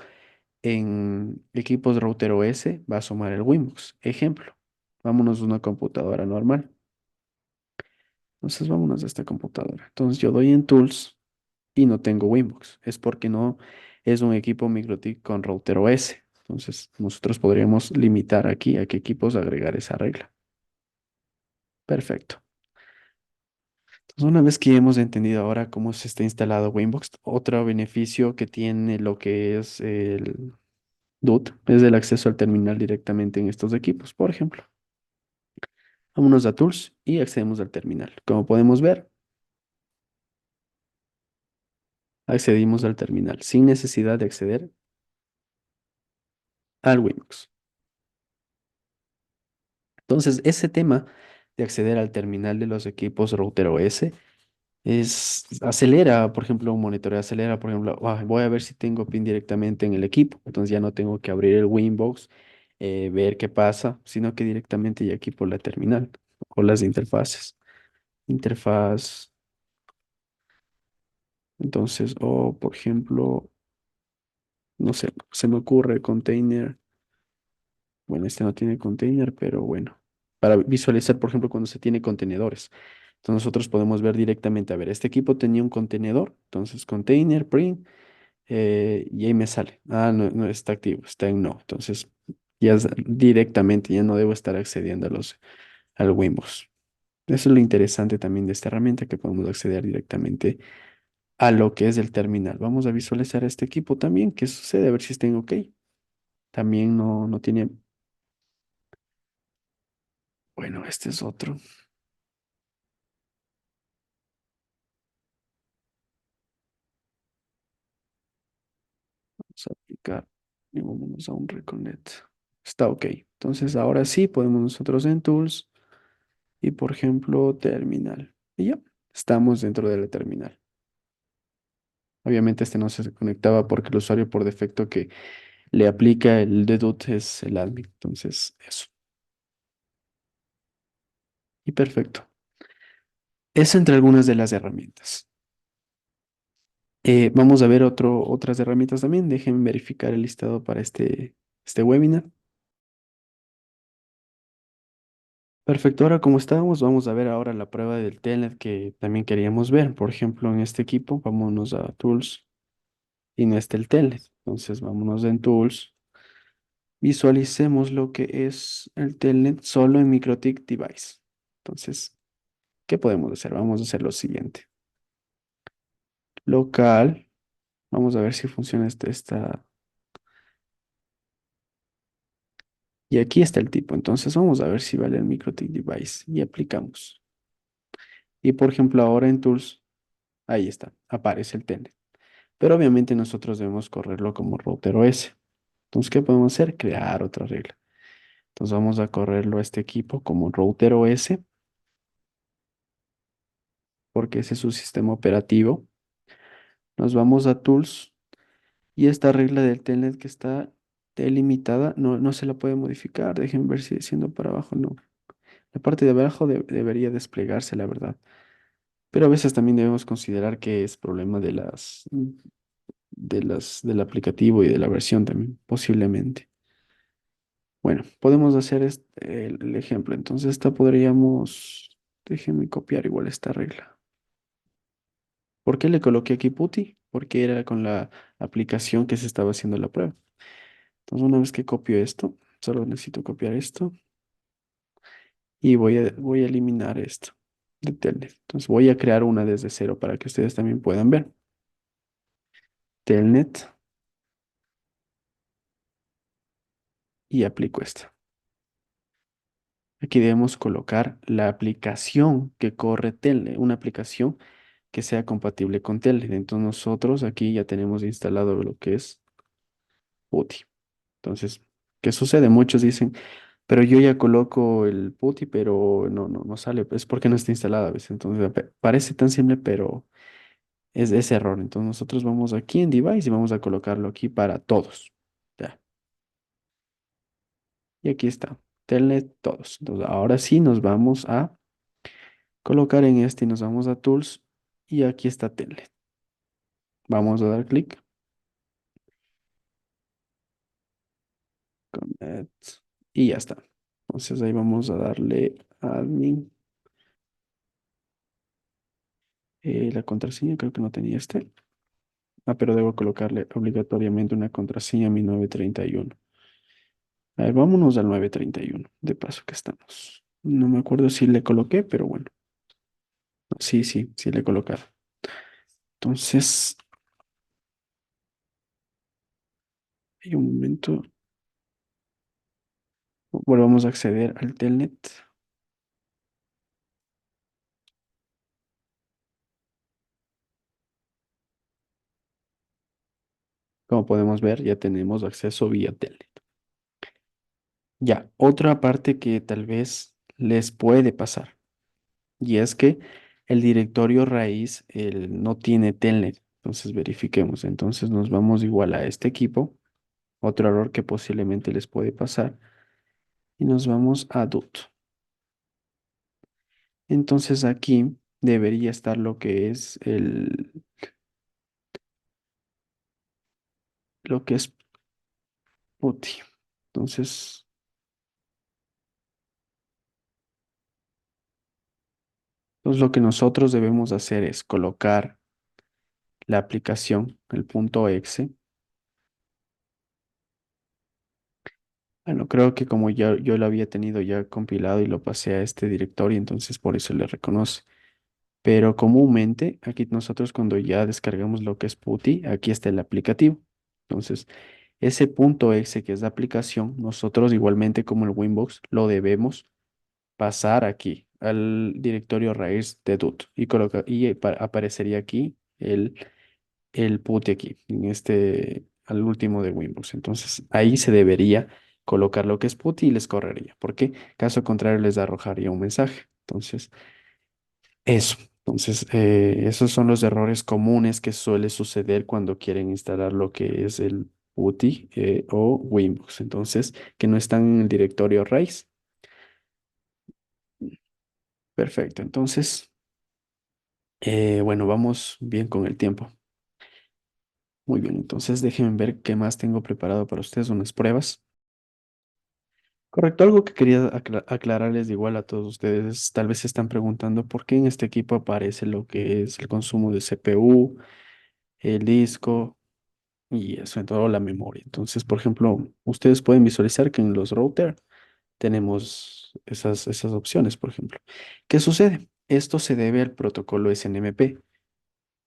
en equipos router OS va a sumar el Winbox. Ejemplo, vámonos a una computadora normal. Entonces vámonos a esta computadora. Entonces yo doy en Tools y no tengo Winbox. Es porque no es un equipo MikroTik con router OS. Entonces nosotros podríamos limitar aquí a qué equipos agregar esa regla. Perfecto. Entonces una vez que hemos entendido ahora cómo se está instalado Winbox, otro beneficio que tiene lo que es el DUT es el acceso al terminal directamente en estos equipos. Por ejemplo, vámonos a Tools y accedemos al terminal. Como podemos ver, accedimos al terminal sin necesidad de acceder al Winbox. Entonces, ese tema de acceder al terminal de los equipos router OS acelera, por ejemplo, un monitoreo acelera, por ejemplo, voy a ver si tengo PIN directamente en el equipo, entonces ya no tengo que abrir el Winbox, ver qué pasa, sino que directamente ya aquí por la terminal o las interfaces. Interfaz, entonces, o por ejemplo, no sé, se me ocurre container. Bueno, este no tiene container, pero bueno, para visualizar, por ejemplo, cuando se tiene contenedores. Entonces nosotros podemos ver directamente, a ver, este equipo tenía un contenedor, entonces container, print, y ahí me sale. Ah, no, no está activo, está en no. Entonces ya directamente, ya no debo estar accediendo al Windows. Eso es lo interesante también de esta herramienta, que podemos acceder directamente a lo que es el terminal. Vamos a visualizar este equipo también, qué sucede, a ver si está en OK. También no tiene, bueno, este es otro. buscar y vámonos a un Reconnect. Está ok. Entonces ahora sí podemos nosotros en Tools y por ejemplo Terminal. Y ya, estamos dentro de la terminal. Obviamente este no se conectaba porque el usuario por defecto que le aplica el dedut es el admin. Entonces eso. Y perfecto. Es entre algunas de las herramientas. Vamos a ver otras herramientas también. Déjenme verificar el listado para este webinar. Perfecto, ahora como estábamos, vamos a ver ahora la prueba del telnet que también queríamos ver. Por ejemplo, en este equipo, vámonos a Tools y no está el telnet. Entonces, vámonos en Tools, visualicemos lo que es el telnet solo en MikroTik Device. Entonces, ¿qué podemos hacer? Vamos a hacer lo siguiente. Local, vamos a ver si funciona esta. Y aquí está el tipo. Entonces, vamos a ver si vale el MikroTik Device y aplicamos. Y por ejemplo, ahora en Tools, ahí está, aparece el telnet. Pero obviamente nosotros debemos correrlo como router OS. Entonces, ¿qué podemos hacer? Crear otra regla. Entonces vamos a correrlo a este equipo como router OS, porque ese es su sistema operativo. Nos vamos a Tools y esta regla del telnet que está delimitada no se la puede modificar. Dejen ver si siendo para abajo no. La parte de abajo debería desplegarse, la verdad. Pero a veces también debemos considerar que es problema del aplicativo y de la versión también, posiblemente. Bueno, podemos hacer el ejemplo. Entonces, esta podríamos, déjenme copiar igual esta regla. ¿Por qué le coloqué aquí PuTTY? Porque era con la aplicación que se estaba haciendo la prueba. Entonces, una vez que copio esto, solo necesito copiar esto y voy a eliminar esto de Telnet. Entonces, voy a crear una desde cero para que ustedes también puedan ver. Telnet y aplico esto. Aquí debemos colocar la aplicación que corre Telnet, una aplicación que sea compatible con Telnet. Entonces nosotros aquí ya tenemos instalado lo que es PuTTY. Entonces, ¿qué sucede? Muchos dicen, pero yo ya coloco el PuTTY, pero no sale. Es porque no está instalado a veces. Entonces, parece tan simple, pero es error. Entonces nosotros vamos aquí en Device y vamos a colocarlo aquí para todos. Ya. Y aquí está. Telnet todos. Entonces, ahora sí nos vamos a colocar en este y nos vamos a Tools y aquí está Telnet. Vamos a dar clic. Connect, y ya está. Entonces ahí vamos a darle admin. La contraseña creo que no tenía este. Ah, pero debo colocarle obligatoriamente una contraseña a mi 931. A ver, vámonos al 931 de paso que estamos. No me acuerdo si le coloqué, pero bueno. Sí le he colocado. Entonces, hay un momento. Volvamos a acceder al telnet. Como podemos ver, ya tenemos acceso vía telnet. Ya, otra parte que tal vez les puede pasar. Y es que el directorio raíz no tiene telnet. Entonces verifiquemos. Entonces nos vamos igual a este equipo. Otro error que posiblemente les puede pasar. Y nos vamos a DUT. Entonces aquí debería estar lo que es lo que es PuTTY. Entonces lo que nosotros debemos hacer es colocar la aplicación, el punto .exe. Bueno, creo que como ya yo lo había tenido ya compilado y lo pasé a este directorio, entonces por eso le reconoce. Pero comúnmente, aquí nosotros cuando ya descargamos lo que es PuTTY, aquí está el aplicativo. Entonces, ese punto exe que es la aplicación, nosotros igualmente como el Winbox lo debemos pasar aquí al directorio raíz de DUT y, aparecería aquí el PuTTY aquí, en este al último de Winbox. Entonces ahí se debería colocar lo que es PuTTY y les correría, porque caso contrario les arrojaría un mensaje. Entonces, eso. Entonces, esos son los errores comunes que suele suceder cuando quieren instalar lo que es el PuTTY o Winbox. Entonces, que no están en el directorio raíz. Perfecto. Entonces, bueno, vamos bien con el tiempo. Muy bien, entonces déjenme ver qué más tengo preparado para ustedes, unas pruebas. Correcto, algo que quería aclararles de igual a todos ustedes, tal vez se están preguntando por qué en este equipo aparece lo que es el consumo de CPU, el disco y eso en toda la memoria. Entonces, por ejemplo, ustedes pueden visualizar que en los routers tenemos esas opciones, por ejemplo. ¿Qué sucede? Esto se debe al protocolo SNMP.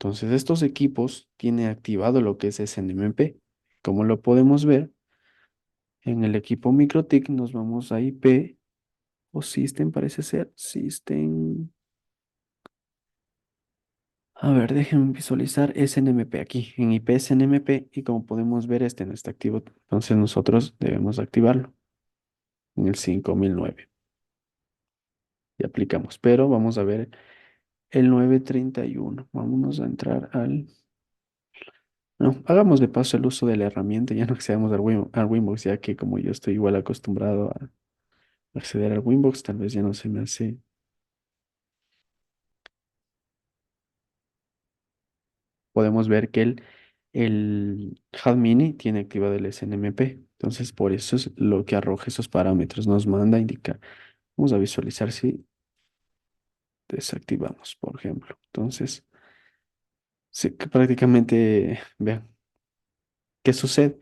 Entonces, estos equipos tienen activado lo que es SNMP. Como lo podemos ver, en el equipo MikroTik nos vamos a IP o System, parece ser. System. A ver, déjenme visualizar SNMP aquí, en IP SNMP, y como podemos ver, este no está activo. Entonces, nosotros debemos activarlo en el 5009 y aplicamos. Pero vamos a ver el 931. Vámonos a entrar al. No, hagamos de paso el uso de la herramienta, ya no accedamos al Winbox, ya que como yo estoy igual acostumbrado a acceder al Winbox, tal vez ya no se me hace. Podemos ver que el HUD Mini tiene activado el SNMP. Entonces, por eso es lo que arroja esos parámetros. Nos manda a indicar. Vamos a visualizar si desactivamos, por ejemplo. Entonces, sí, que prácticamente, vean, ¿qué sucede?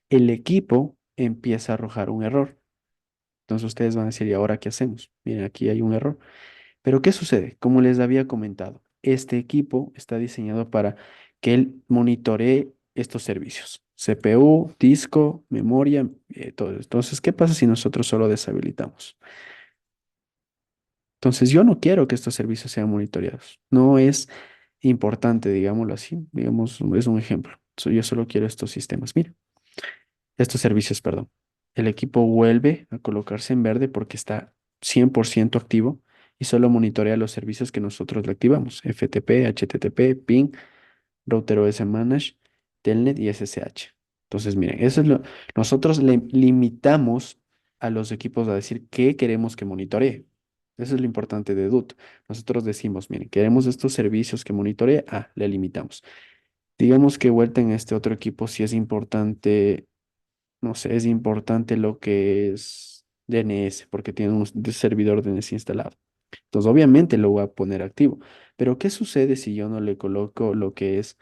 El equipo empieza a arrojar un error. Entonces ustedes van a decir, ¿y ahora qué hacemos? Miren, aquí hay un error. Pero ¿qué sucede? Como les había comentado, este equipo está diseñado para que él monitoree estos servicios. CPU, disco, memoria, todo. Entonces, ¿qué pasa si nosotros solo deshabilitamos? Entonces, yo no quiero que estos servicios sean monitoreados. No es importante, digámoslo así. Digamos, es un ejemplo. Yo solo quiero estos sistemas. Mira, estos servicios, perdón. El equipo vuelve a colocarse en verde porque está 100% activo y solo monitorea los servicios que nosotros le activamos. FTP, HTTP, ping, Router OS Manage, Telnet y SSH. Entonces, miren, eso es nosotros le limitamos a los equipos a decir qué queremos que monitoree. Eso es lo importante de DUT. Nosotros decimos, miren, queremos estos servicios que monitoree, le limitamos. Digamos que vuelta en este otro equipo si es importante, no sé, es importante lo que es DNS, porque tiene un servidor DNS instalado. Entonces, obviamente lo voy a poner activo. Pero, ¿qué sucede si yo no le coloco lo que es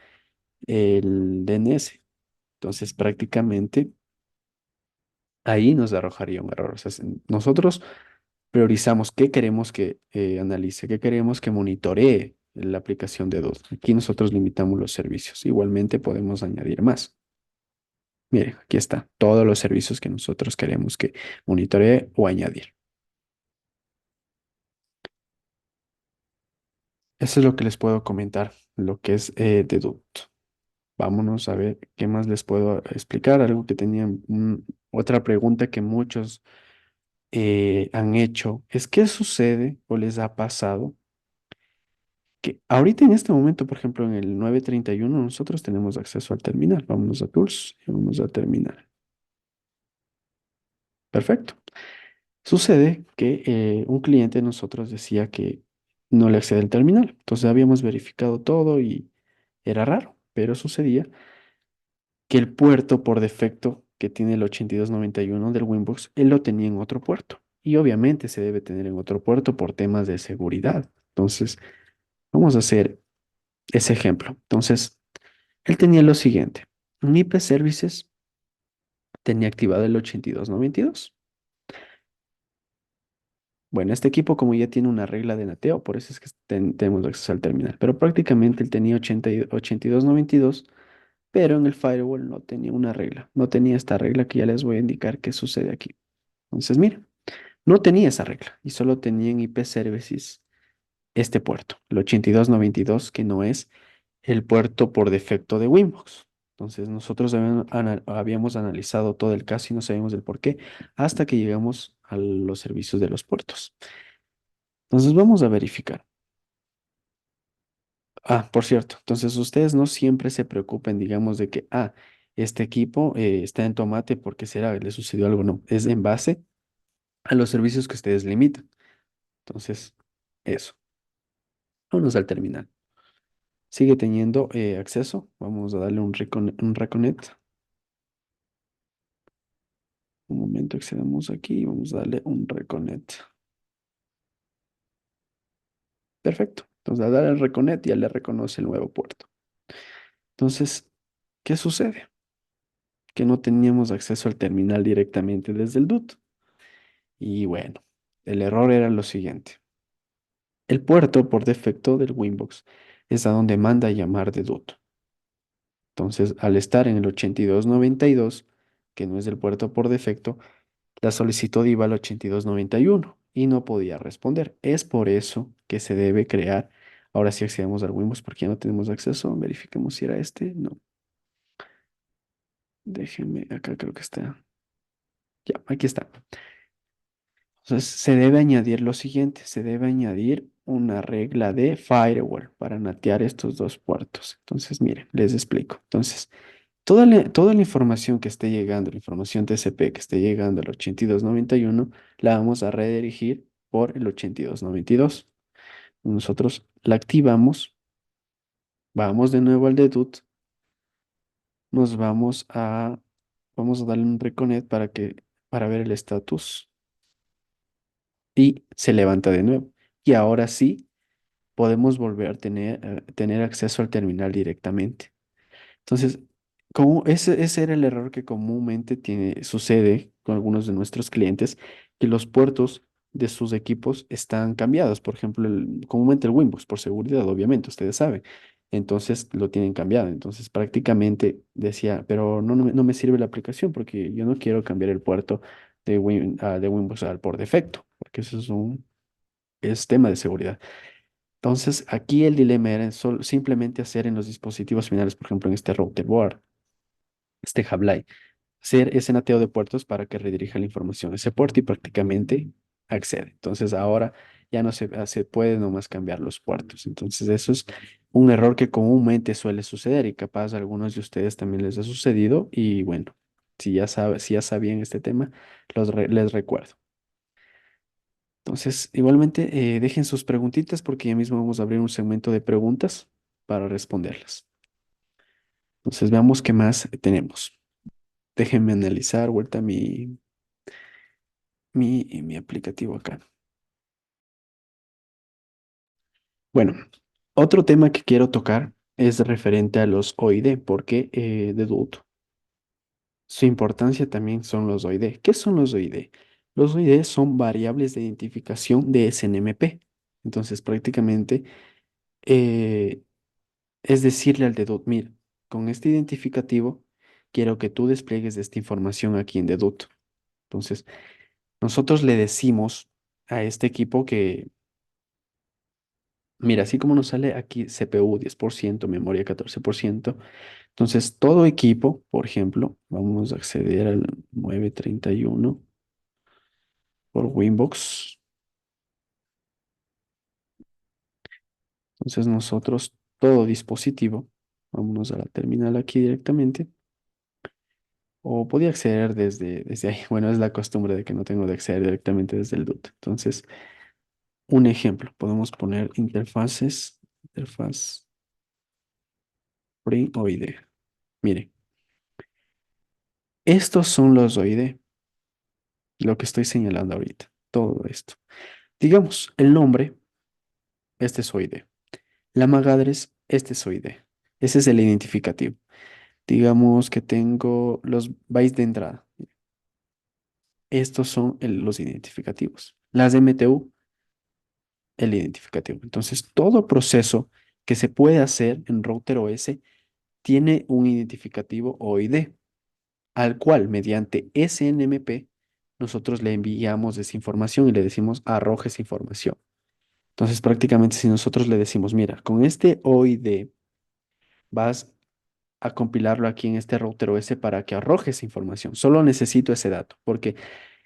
el DNS? Entonces, prácticamente ahí nos arrojaría un error. O sea, nosotros priorizamos qué queremos que analice, qué queremos que monitoree la aplicación de DOS. Aquí nosotros limitamos los servicios. Igualmente podemos añadir más. Mire, aquí está, todos los servicios que nosotros queremos que monitoree o añadir. Eso es lo que les puedo comentar, lo que es Deduct. Vámonos a ver qué más les puedo explicar. Algo que tenían, otra pregunta que muchos han hecho es qué sucede o les ha pasado que ahorita en este momento, por ejemplo, en el 931 nosotros tenemos acceso al terminal. Vámonos a Tools y vamos a Terminal. Perfecto. Sucede que un cliente de nosotros decía que no le accede al terminal. Entonces habíamos verificado todo y era raro, pero sucedía que el puerto por defecto que tiene el 8291 del Winbox, él lo tenía en otro puerto. Y obviamente se debe tener en otro puerto por temas de seguridad. Entonces, vamos a hacer ese ejemplo. Entonces, él tenía lo siguiente. En IP Services tenía activado el 8292. Bueno, este equipo como ya tiene una regla de nateo, por eso es que tenemos acceso al terminal. Pero prácticamente él tenía 8292, pero en el firewall no tenía una regla. No tenía esta regla que ya les voy a indicar qué sucede aquí. Entonces, mira, no tenía esa regla y solo tenía en IP Services este puerto, el 8292, que no es el puerto por defecto de Winbox. Entonces nosotros habíamos analizado todo el caso y no sabíamos el por qué hasta que llegamos a los servicios de los puertos. Entonces vamos a verificar. Ah, por cierto, entonces ustedes no siempre se preocupen, digamos, de que, este equipo está en tomate porque será, le sucedió algo, no, es en base a los servicios que ustedes limitan. Entonces, eso. Vámonos al terminal. Sigue teniendo acceso. Vamos a darle un reconnect. Un momento, accedemos aquí y vamos a darle un reconnect. Perfecto. Entonces, al darle el reconnect ya le reconoce el nuevo puerto. Entonces, ¿qué sucede? Que no teníamos acceso al terminal directamente desde el DUT. Y bueno, el error era lo siguiente. El puerto por defecto del Winbox es a donde manda a llamar de DUT. Entonces, al estar en el 8292, que no es el puerto por defecto, la solicitud iba al 8291 y no podía responder. Es por eso que se debe crear. Ahora sí accedemos al Winbox porque ya no tenemos acceso. Verifiquemos si era este. No, déjenme, acá creo que está. Ya, aquí está. Entonces, se debe añadir lo siguiente, se debe añadir una regla de firewall para natear estos dos puertos. Entonces, miren, les explico. Entonces, toda la información que esté llegando, la información TCP que esté llegando al 8291, la vamos a redirigir por el 8292. Nosotros la activamos, vamos de nuevo al dedut, nos vamos a darle un reconnect para ver el estatus y se levanta de nuevo. Y ahora sí podemos volver a tener acceso al terminal directamente. Entonces, como ese era el error que comúnmente sucede con algunos de nuestros clientes, que los puertos de sus equipos están cambiados. Por ejemplo, comúnmente el Windows, por seguridad, obviamente, ustedes saben. Entonces lo tienen cambiado. Entonces prácticamente decía, pero no me sirve la aplicación porque yo no quiero cambiar el puerto de Windows al por defecto, porque eso es tema de seguridad. Entonces, aquí el dilema era simplemente hacer en los dispositivos finales, por ejemplo, en este router board, este Hablai, hacer ese nateo de puertos para que redirija la información a ese puerto y prácticamente accede. Entonces, ahora ya no se puede nomás cambiar los puertos. Entonces, eso es un error que comúnmente suele suceder y capaz a algunos de ustedes también les ha sucedido. Y bueno, si ya sabían este tema, les recuerdo. Entonces, igualmente, dejen sus preguntitas porque ya mismo vamos a abrir un segmento de preguntas para responderlas. Entonces, veamos qué más tenemos. Déjenme analizar vuelta mi aplicativo acá. Bueno, otro tema que quiero tocar es referente a los OID, porque de dudo. Su importancia también son los OID. ¿Qué son los OID? Los OID son variables de identificación de SNMP. Entonces, prácticamente eh, es decirle al Dedut, mira, con este identificativo quiero que tú despliegues esta información aquí en Dedut. Entonces, nosotros le decimos a este equipo que, mira, así como nos sale aquí CPU 10%, memoria 14%, entonces todo equipo, por ejemplo, vamos a acceder al 931 por Winbox. Entonces nosotros, todo dispositivo, vámonos a la terminal aquí directamente. O podía acceder desde ahí. Bueno, es la costumbre de que no tengo de acceder directamente desde el DUT. Entonces, un ejemplo, podemos poner interfaces, interfaz print OID. Mire, estos son los OID, lo que estoy señalando ahorita, todo esto. Digamos, el nombre, este es OID. La MAC address, este es OID. Ese es el identificativo. Digamos que tengo los bytes de entrada. Estos son los identificativos. Las MTU, el identificativo. Entonces, todo proceso que se puede hacer en router OS tiene un identificativo OID, al cual mediante SNMP nosotros le enviamos esa información y le decimos arroja esa información. Entonces, prácticamente si nosotros le decimos, mira, con este OID vas a compilarlo aquí en este router OS para que arroje esa información. Solo necesito ese dato, porque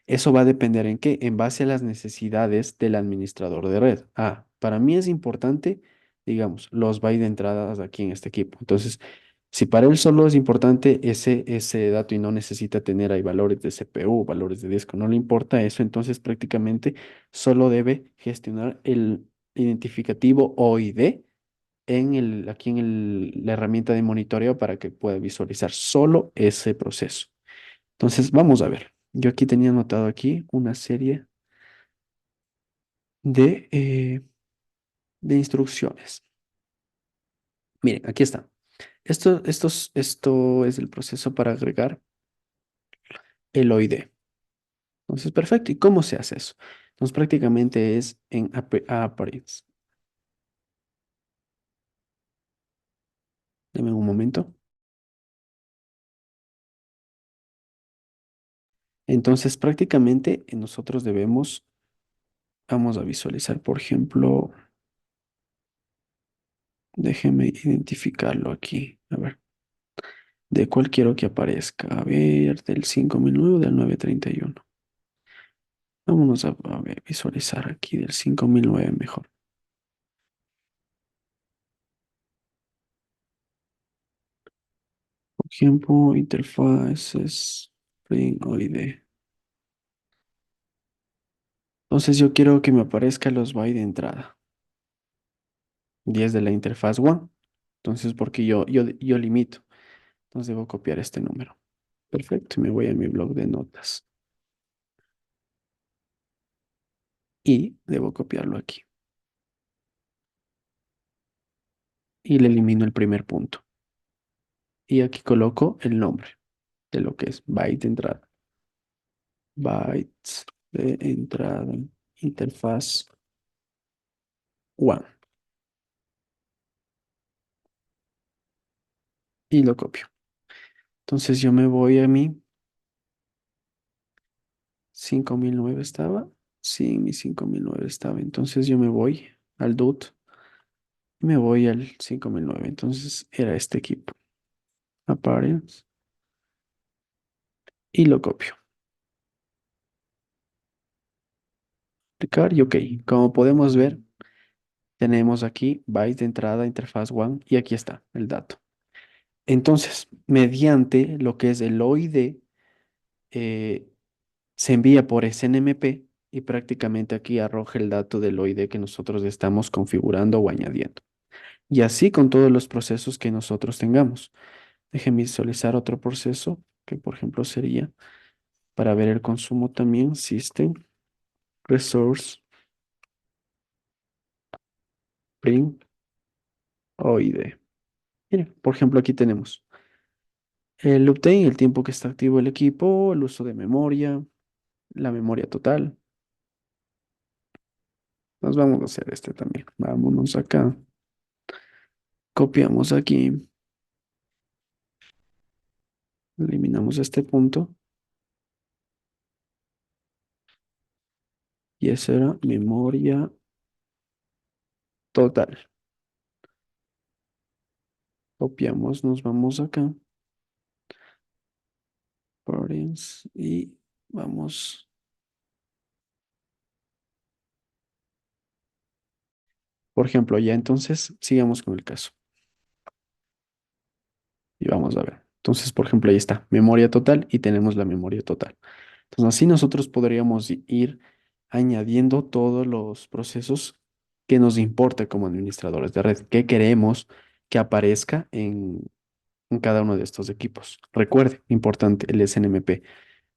eso va a depender en qué, en base a las necesidades del administrador de red. Ah, para mí es importante, digamos, los bytes de entradas aquí en este equipo. Entonces, si para él solo es importante ese dato y no necesita tener ahí valores de CPU, valores de disco, no le importa eso, entonces prácticamente solo debe gestionar el identificativo OID aquí en la herramienta de monitoreo para que pueda visualizar solo ese proceso. Entonces, vamos a ver. Yo aquí tenía anotado aquí una serie de instrucciones. Miren, aquí está. Esto es el proceso para agregar el OID. Entonces, perfecto. ¿Y cómo se hace eso? Entonces, prácticamente es en Appearance. Deme un momento. Entonces, prácticamente nosotros debemos, vamos a visualizar, por ejemplo, déjeme identificarlo aquí. A ver, ¿de cuál quiero que aparezca? A ver, del 5009 o del 931. Vámonos a ver, visualizar aquí del 5009 mejor. Por ejemplo, interfaces, Spring OID. Entonces yo quiero que me aparezcan los bytes de entrada. 10 de la interfaz one. Entonces, porque yo limito. Entonces debo copiar este número. Perfecto. Y me voy a mi blog de notas. Y debo copiarlo aquí. Y le elimino el primer punto. Y aquí coloco el nombre de lo que es byte de entrada. Bytes de entrada. Interfaz one. Y lo copio. Entonces yo me voy a mi 5009 estaba. Sí, mi 5009 estaba. Entonces yo me voy al DUT y me voy al 5009. Entonces era este equipo. Appearance y lo copio. Aplicar y OK. Como podemos ver, tenemos aquí bytes de entrada, interfaz one y aquí está el dato. Entonces, mediante lo que es el OID, eh, se envía por SNMP y prácticamente aquí arroja el dato del OID que nosotros estamos configurando o añadiendo. Y así con todos los procesos que nosotros tengamos. Déjenme visualizar otro proceso que, por ejemplo, sería para ver el consumo también, System, Resource, Print, OID. Miren, por ejemplo, aquí tenemos el uptime, el tiempo que está activo el equipo, el uso de memoria, la memoria total. Nos vamos a hacer este también. Vámonos acá. Copiamos aquí. Eliminamos este punto. Y esa era memoria total. Copiamos, nos vamos acá. Parents y vamos. Por ejemplo, ya entonces sigamos con el caso. Y vamos a ver. Entonces, por ejemplo, ahí está, memoria total y tenemos la memoria total. Entonces, así nosotros podríamos ir añadiendo todos los procesos que nos importa como administradores de red, que queremos que aparezca en cada uno de estos equipos. Recuerde, importante, el SNMP.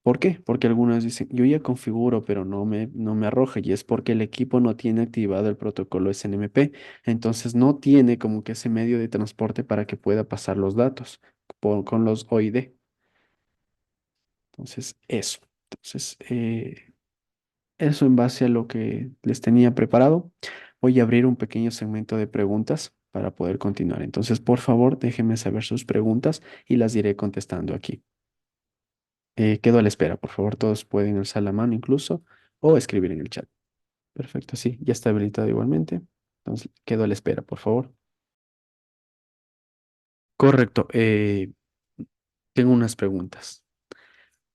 ¿Por qué? Porque algunos dicen, yo ya configuro, pero no me arroja, y es porque el equipo no tiene activado el protocolo SNMP, entonces no tiene como que ese medio de transporte para que pueda pasar los datos con los OID. Entonces, eso. Entonces, eso en base a lo que les tenía preparado. Voy a abrir un pequeño segmento de preguntas para poder continuar. Entonces, por favor, déjenme saber sus preguntas y las iré contestando aquí. Quedo a la espera, por favor, todos pueden alzar la mano incluso o escribir en el chat. Perfecto, sí, ya está habilitado igualmente. Entonces, quedo a la espera, por favor. Correcto. Tengo unas preguntas.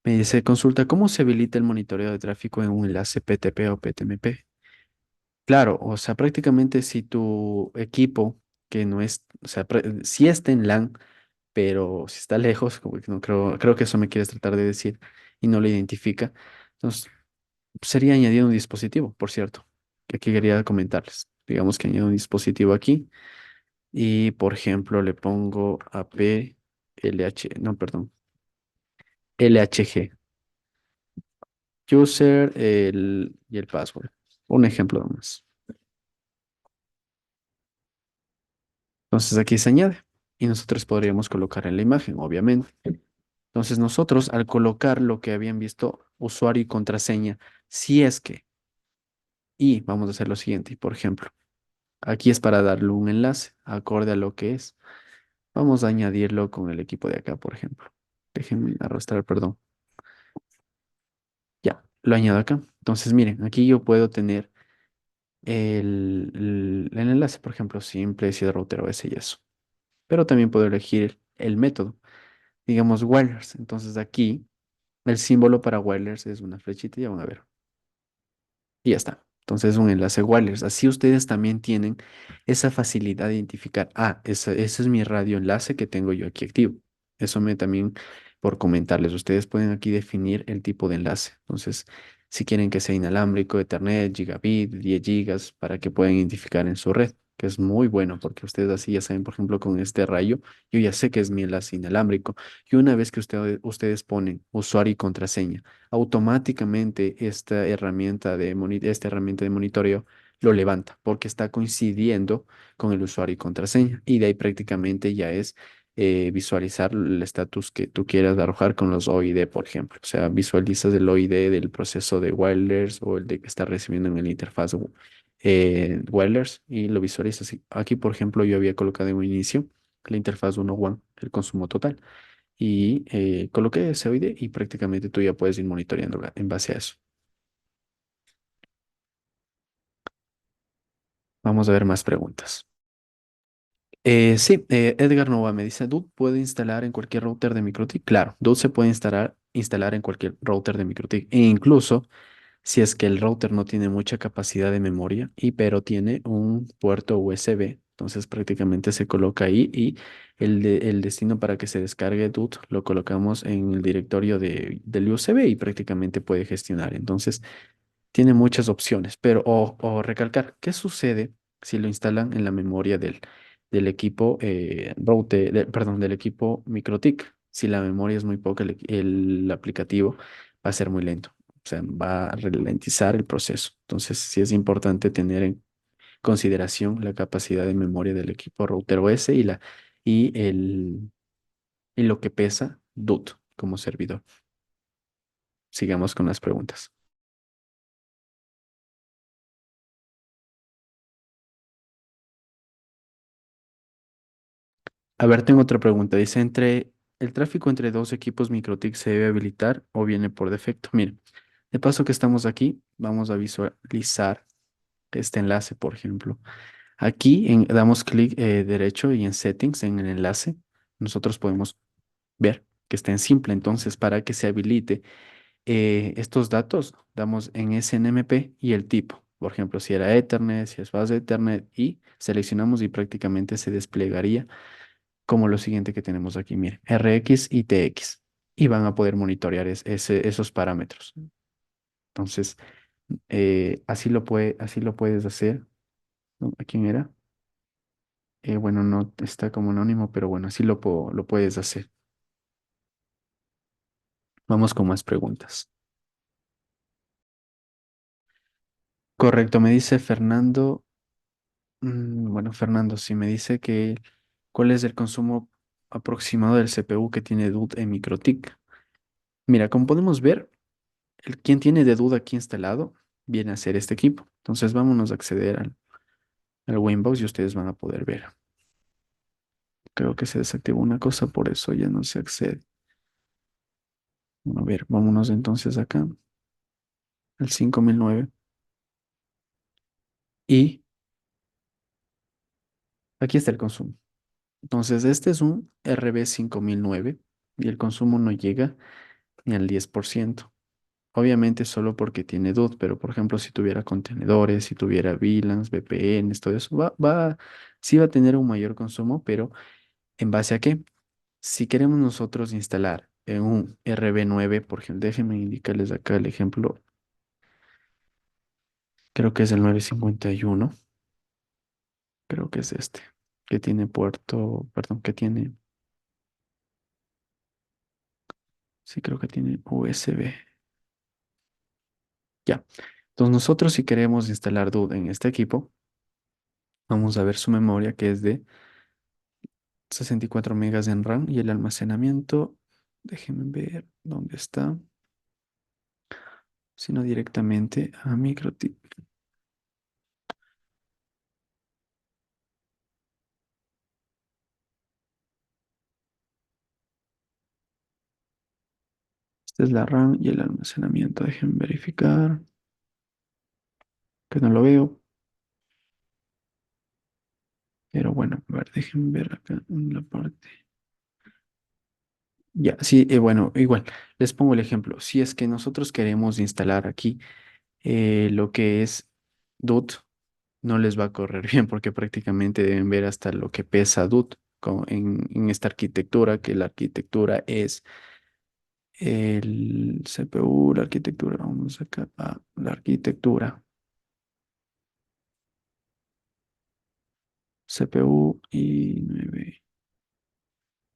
Me dice, consulta, ¿cómo se habilita el monitoreo de tráfico en un enlace PTP o PTMP? Claro, o sea, prácticamente si tu equipo, que no es, o sea, si está en LAN, pero si está lejos, como que no creo que eso me quieres tratar de decir y no lo identifica, entonces sería añadir un dispositivo, por cierto, que aquí quería comentarles. Digamos que añado un dispositivo aquí y, por ejemplo, le pongo AP, LH, no, perdón, LHG, user y el password. Un ejemplo más. Entonces aquí se añade y nosotros podríamos colocar en la imagen, obviamente. Entonces nosotros al colocar lo que habían visto usuario y contraseña, si es que, y vamos a hacer lo siguiente, por ejemplo, aquí es para darle un enlace acorde a lo que es. Vamos a añadirlo con el equipo de acá, por ejemplo. Déjenme arrastrar, perdón. Ya, lo añado acá. Entonces miren, aquí yo puedo tener el enlace, por ejemplo, simple, si de router o ese y eso. Pero también puedo elegir el método, digamos wireless. Entonces aquí el símbolo para wireless es una flechita, ya van a ver. Y ya está. Entonces, un enlace wireless. Así ustedes también tienen esa facilidad de identificar, ese es mi radio enlace que tengo yo aquí activo. Eso me también por comentarles. Ustedes pueden aquí definir el tipo de enlace. Entonces, si quieren que sea inalámbrico, Ethernet, gigabit, 10 gigas, para que puedan identificar en su red, que es muy bueno porque ustedes así ya saben, por ejemplo, con este rayo, yo ya sé que es mi enlace inalámbrico. Y una vez que ustedes ponen usuario y contraseña, automáticamente esta herramienta de monitoreo lo levanta porque está coincidiendo con el usuario y contraseña. Y de ahí prácticamente ya es visualizar el estatus que tú quieras arrojar con los OID, por ejemplo. O sea, visualizas el OID del proceso de wireless o el de que está recibiendo en el interfaz wireless y lo visualizas. Aquí, por ejemplo, yo había colocado en un inicio la interfaz 1.1, el consumo total y coloqué ese OID y prácticamente tú ya puedes ir monitoreando en base a eso. Vamos a ver más preguntas. Sí, Edgar Nova me dice, ¿DUT puede instalar en cualquier router de MikroTik? Claro, DUT se puede instalar en cualquier router de MikroTik e incluso si es que el router no tiene mucha capacidad de memoria y pero tiene un puerto USB, entonces prácticamente se coloca ahí y el destino para que se descargue DUT lo colocamos en el directorio del USB y prácticamente puede gestionar. Entonces tiene muchas opciones, pero o recalcar, ¿qué sucede si lo instalan en la memoria del equipo router, perdón, del equipo MikroTik? Si la memoria es muy poca, el aplicativo va a ser muy lento, o sea, va a ralentizar el proceso. Entonces, sí es importante tener en consideración la capacidad de memoria del equipo router OS y el y lo que pesa DUT como servidor. Sigamos con las preguntas. A ver, tengo otra pregunta. Dice, ¿el tráfico entre dos equipos MikroTik se debe habilitar o viene por defecto? Mire, de paso que estamos aquí, vamos a visualizar este enlace, por ejemplo. Aquí damos clic derecho y en Settings, en el enlace, nosotros podemos ver que está en simple. Entonces, para que se habilite estos datos, damos en SNMP y el tipo. Por ejemplo, si era Ethernet, si es base Ethernet y seleccionamos y prácticamente se desplegaría como lo siguiente que tenemos aquí, mire, RX y TX, y van a poder monitorear esos parámetros. Entonces, así lo puedes hacer. ¿No? ¿A quién era? Bueno, no está como anónimo, pero bueno, así lo puedes hacer. Vamos con más preguntas. Correcto, me dice Fernando. Bueno, Fernando, sí me dice que cuál es el consumo aproximado del CPU que tiene DUT en MikroTik. Mira, como podemos ver, quien tiene de duda aquí instalado viene a ser este equipo. Entonces vámonos a acceder al Winbox y ustedes van a poder ver. Creo que se desactivó una cosa, por eso ya no se accede. A ver, vámonos entonces acá al 5009 y aquí está el consumo. Entonces, este es un RB 5009 y el consumo no llega ni al 10%. Obviamente solo porque tiene DUT, pero por ejemplo, si tuviera contenedores, si tuviera VLANs, VPNs, todo eso, sí va a tener un mayor consumo, pero ¿en base a qué? Si queremos nosotros instalar en un RB9, por ejemplo, déjenme indicarles acá el ejemplo, creo que es el 951, creo que es este, que tiene puerto, perdón, que tiene, sí, creo que tiene USB. Ya. Entonces nosotros si queremos instalar DUT en este equipo, vamos a ver su memoria que es de 64 megas en RAM y el almacenamiento, déjenme ver dónde está, sino directamente a MikroTik. Esta es la RAM y el almacenamiento, déjenme verificar, que no lo veo, pero bueno, a ver, déjenme ver acá en la parte. Ya, sí, bueno, igual, les pongo el ejemplo. Si es que nosotros queremos instalar aquí lo que es DUT, no les va a correr bien porque prácticamente deben ver hasta lo que pesa DUT en esta arquitectura, que la arquitectura es el CPU, la arquitectura, vamos acá a la arquitectura, CPU y 9,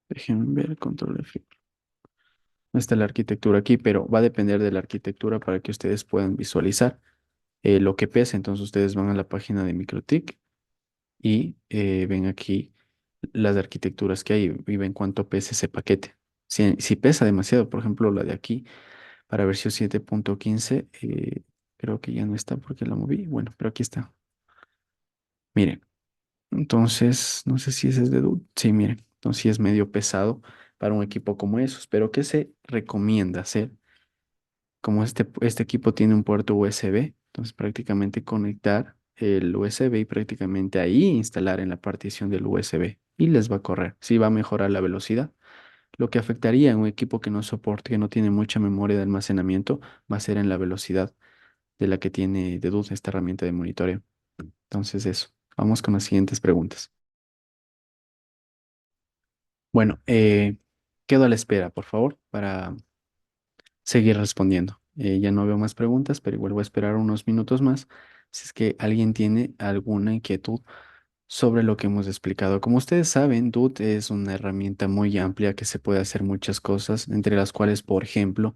déjenme ver, control F. No está la arquitectura aquí, pero va a depender de la arquitectura para que ustedes puedan visualizar lo que pesa. Entonces ustedes van a la página de MikroTik y ven aquí las arquitecturas que hay y ven cuánto pesa ese paquete. Si pesa demasiado, por ejemplo, la de aquí para versión 7.15, creo que ya no está porque la moví. Bueno, pero aquí está. Miren, entonces, no sé si ese es de DUT. Sí, miren, entonces sí es medio pesado para un equipo como esos, pero ¿qué se recomienda hacer? Como este equipo tiene un puerto USB, entonces prácticamente conectar el USB y prácticamente ahí instalar en la partición del USB y les va a correr. Sí va a mejorar la velocidad. Lo que afectaría en un equipo que no soporte, que no tiene mucha memoria de almacenamiento, va a ser en la velocidad de la que tiene Deduz esta herramienta de monitoreo. Entonces eso, vamos con las siguientes preguntas. Bueno, quedo a la espera, por favor, para seguir respondiendo. Ya no veo más preguntas, pero igual voy a esperar unos minutos más si es que alguien tiene alguna inquietud sobre lo que hemos explicado. Como ustedes saben, DUT es una herramienta muy amplia que se puede hacer muchas cosas, entre las cuales, por ejemplo,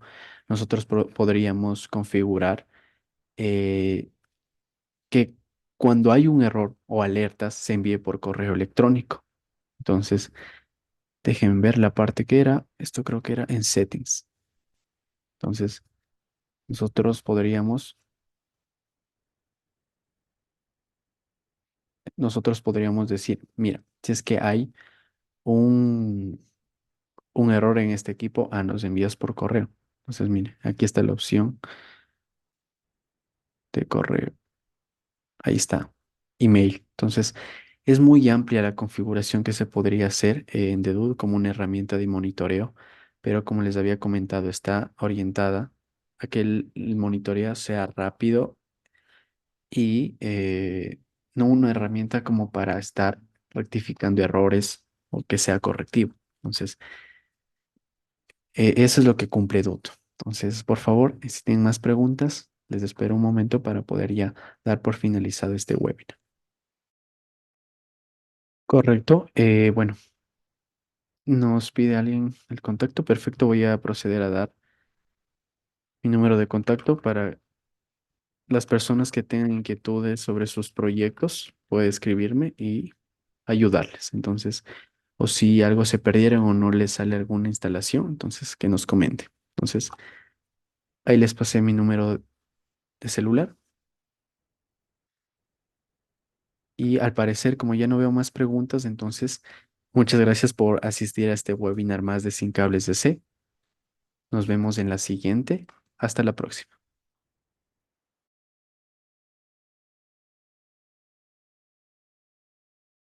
nosotros podríamos configurar eh, que cuando hay un error o alertas se envíe por correo electrónico. Entonces, déjenme ver la parte que era, esto creo que era en settings. Entonces, nosotros podríamos decir, mira, si es que hay un, un error en este equipo, nos envías por correo. Entonces, mire, aquí está la opción de correo. Ahí está, email. Entonces, es muy amplia la configuración que se podría hacer en Dedud como una herramienta de monitoreo, pero como les había comentado, está orientada a que el monitoreo sea rápido y no una herramienta como para estar rectificando errores o que sea correctivo. Entonces, eso es lo que cumple Duto. Entonces, por favor, si tienen más preguntas, les espero un momento para poder ya dar por finalizado este webinar. Correcto. Bueno, nos pide alguien el contacto. Perfecto, voy a proceder a dar mi número de contacto para las personas que tengan inquietudes sobre sus proyectos. Puede escribirme y ayudarles. Entonces, o si algo se perdieron o no les sale alguna instalación, entonces que nos comente. Entonces, ahí les pasé mi número de celular y al parecer, como ya no veo más preguntas, entonces muchas gracias por asistir a este webinar más de Sin Cables de C. Nos vemos en la siguiente. Hasta la próxima.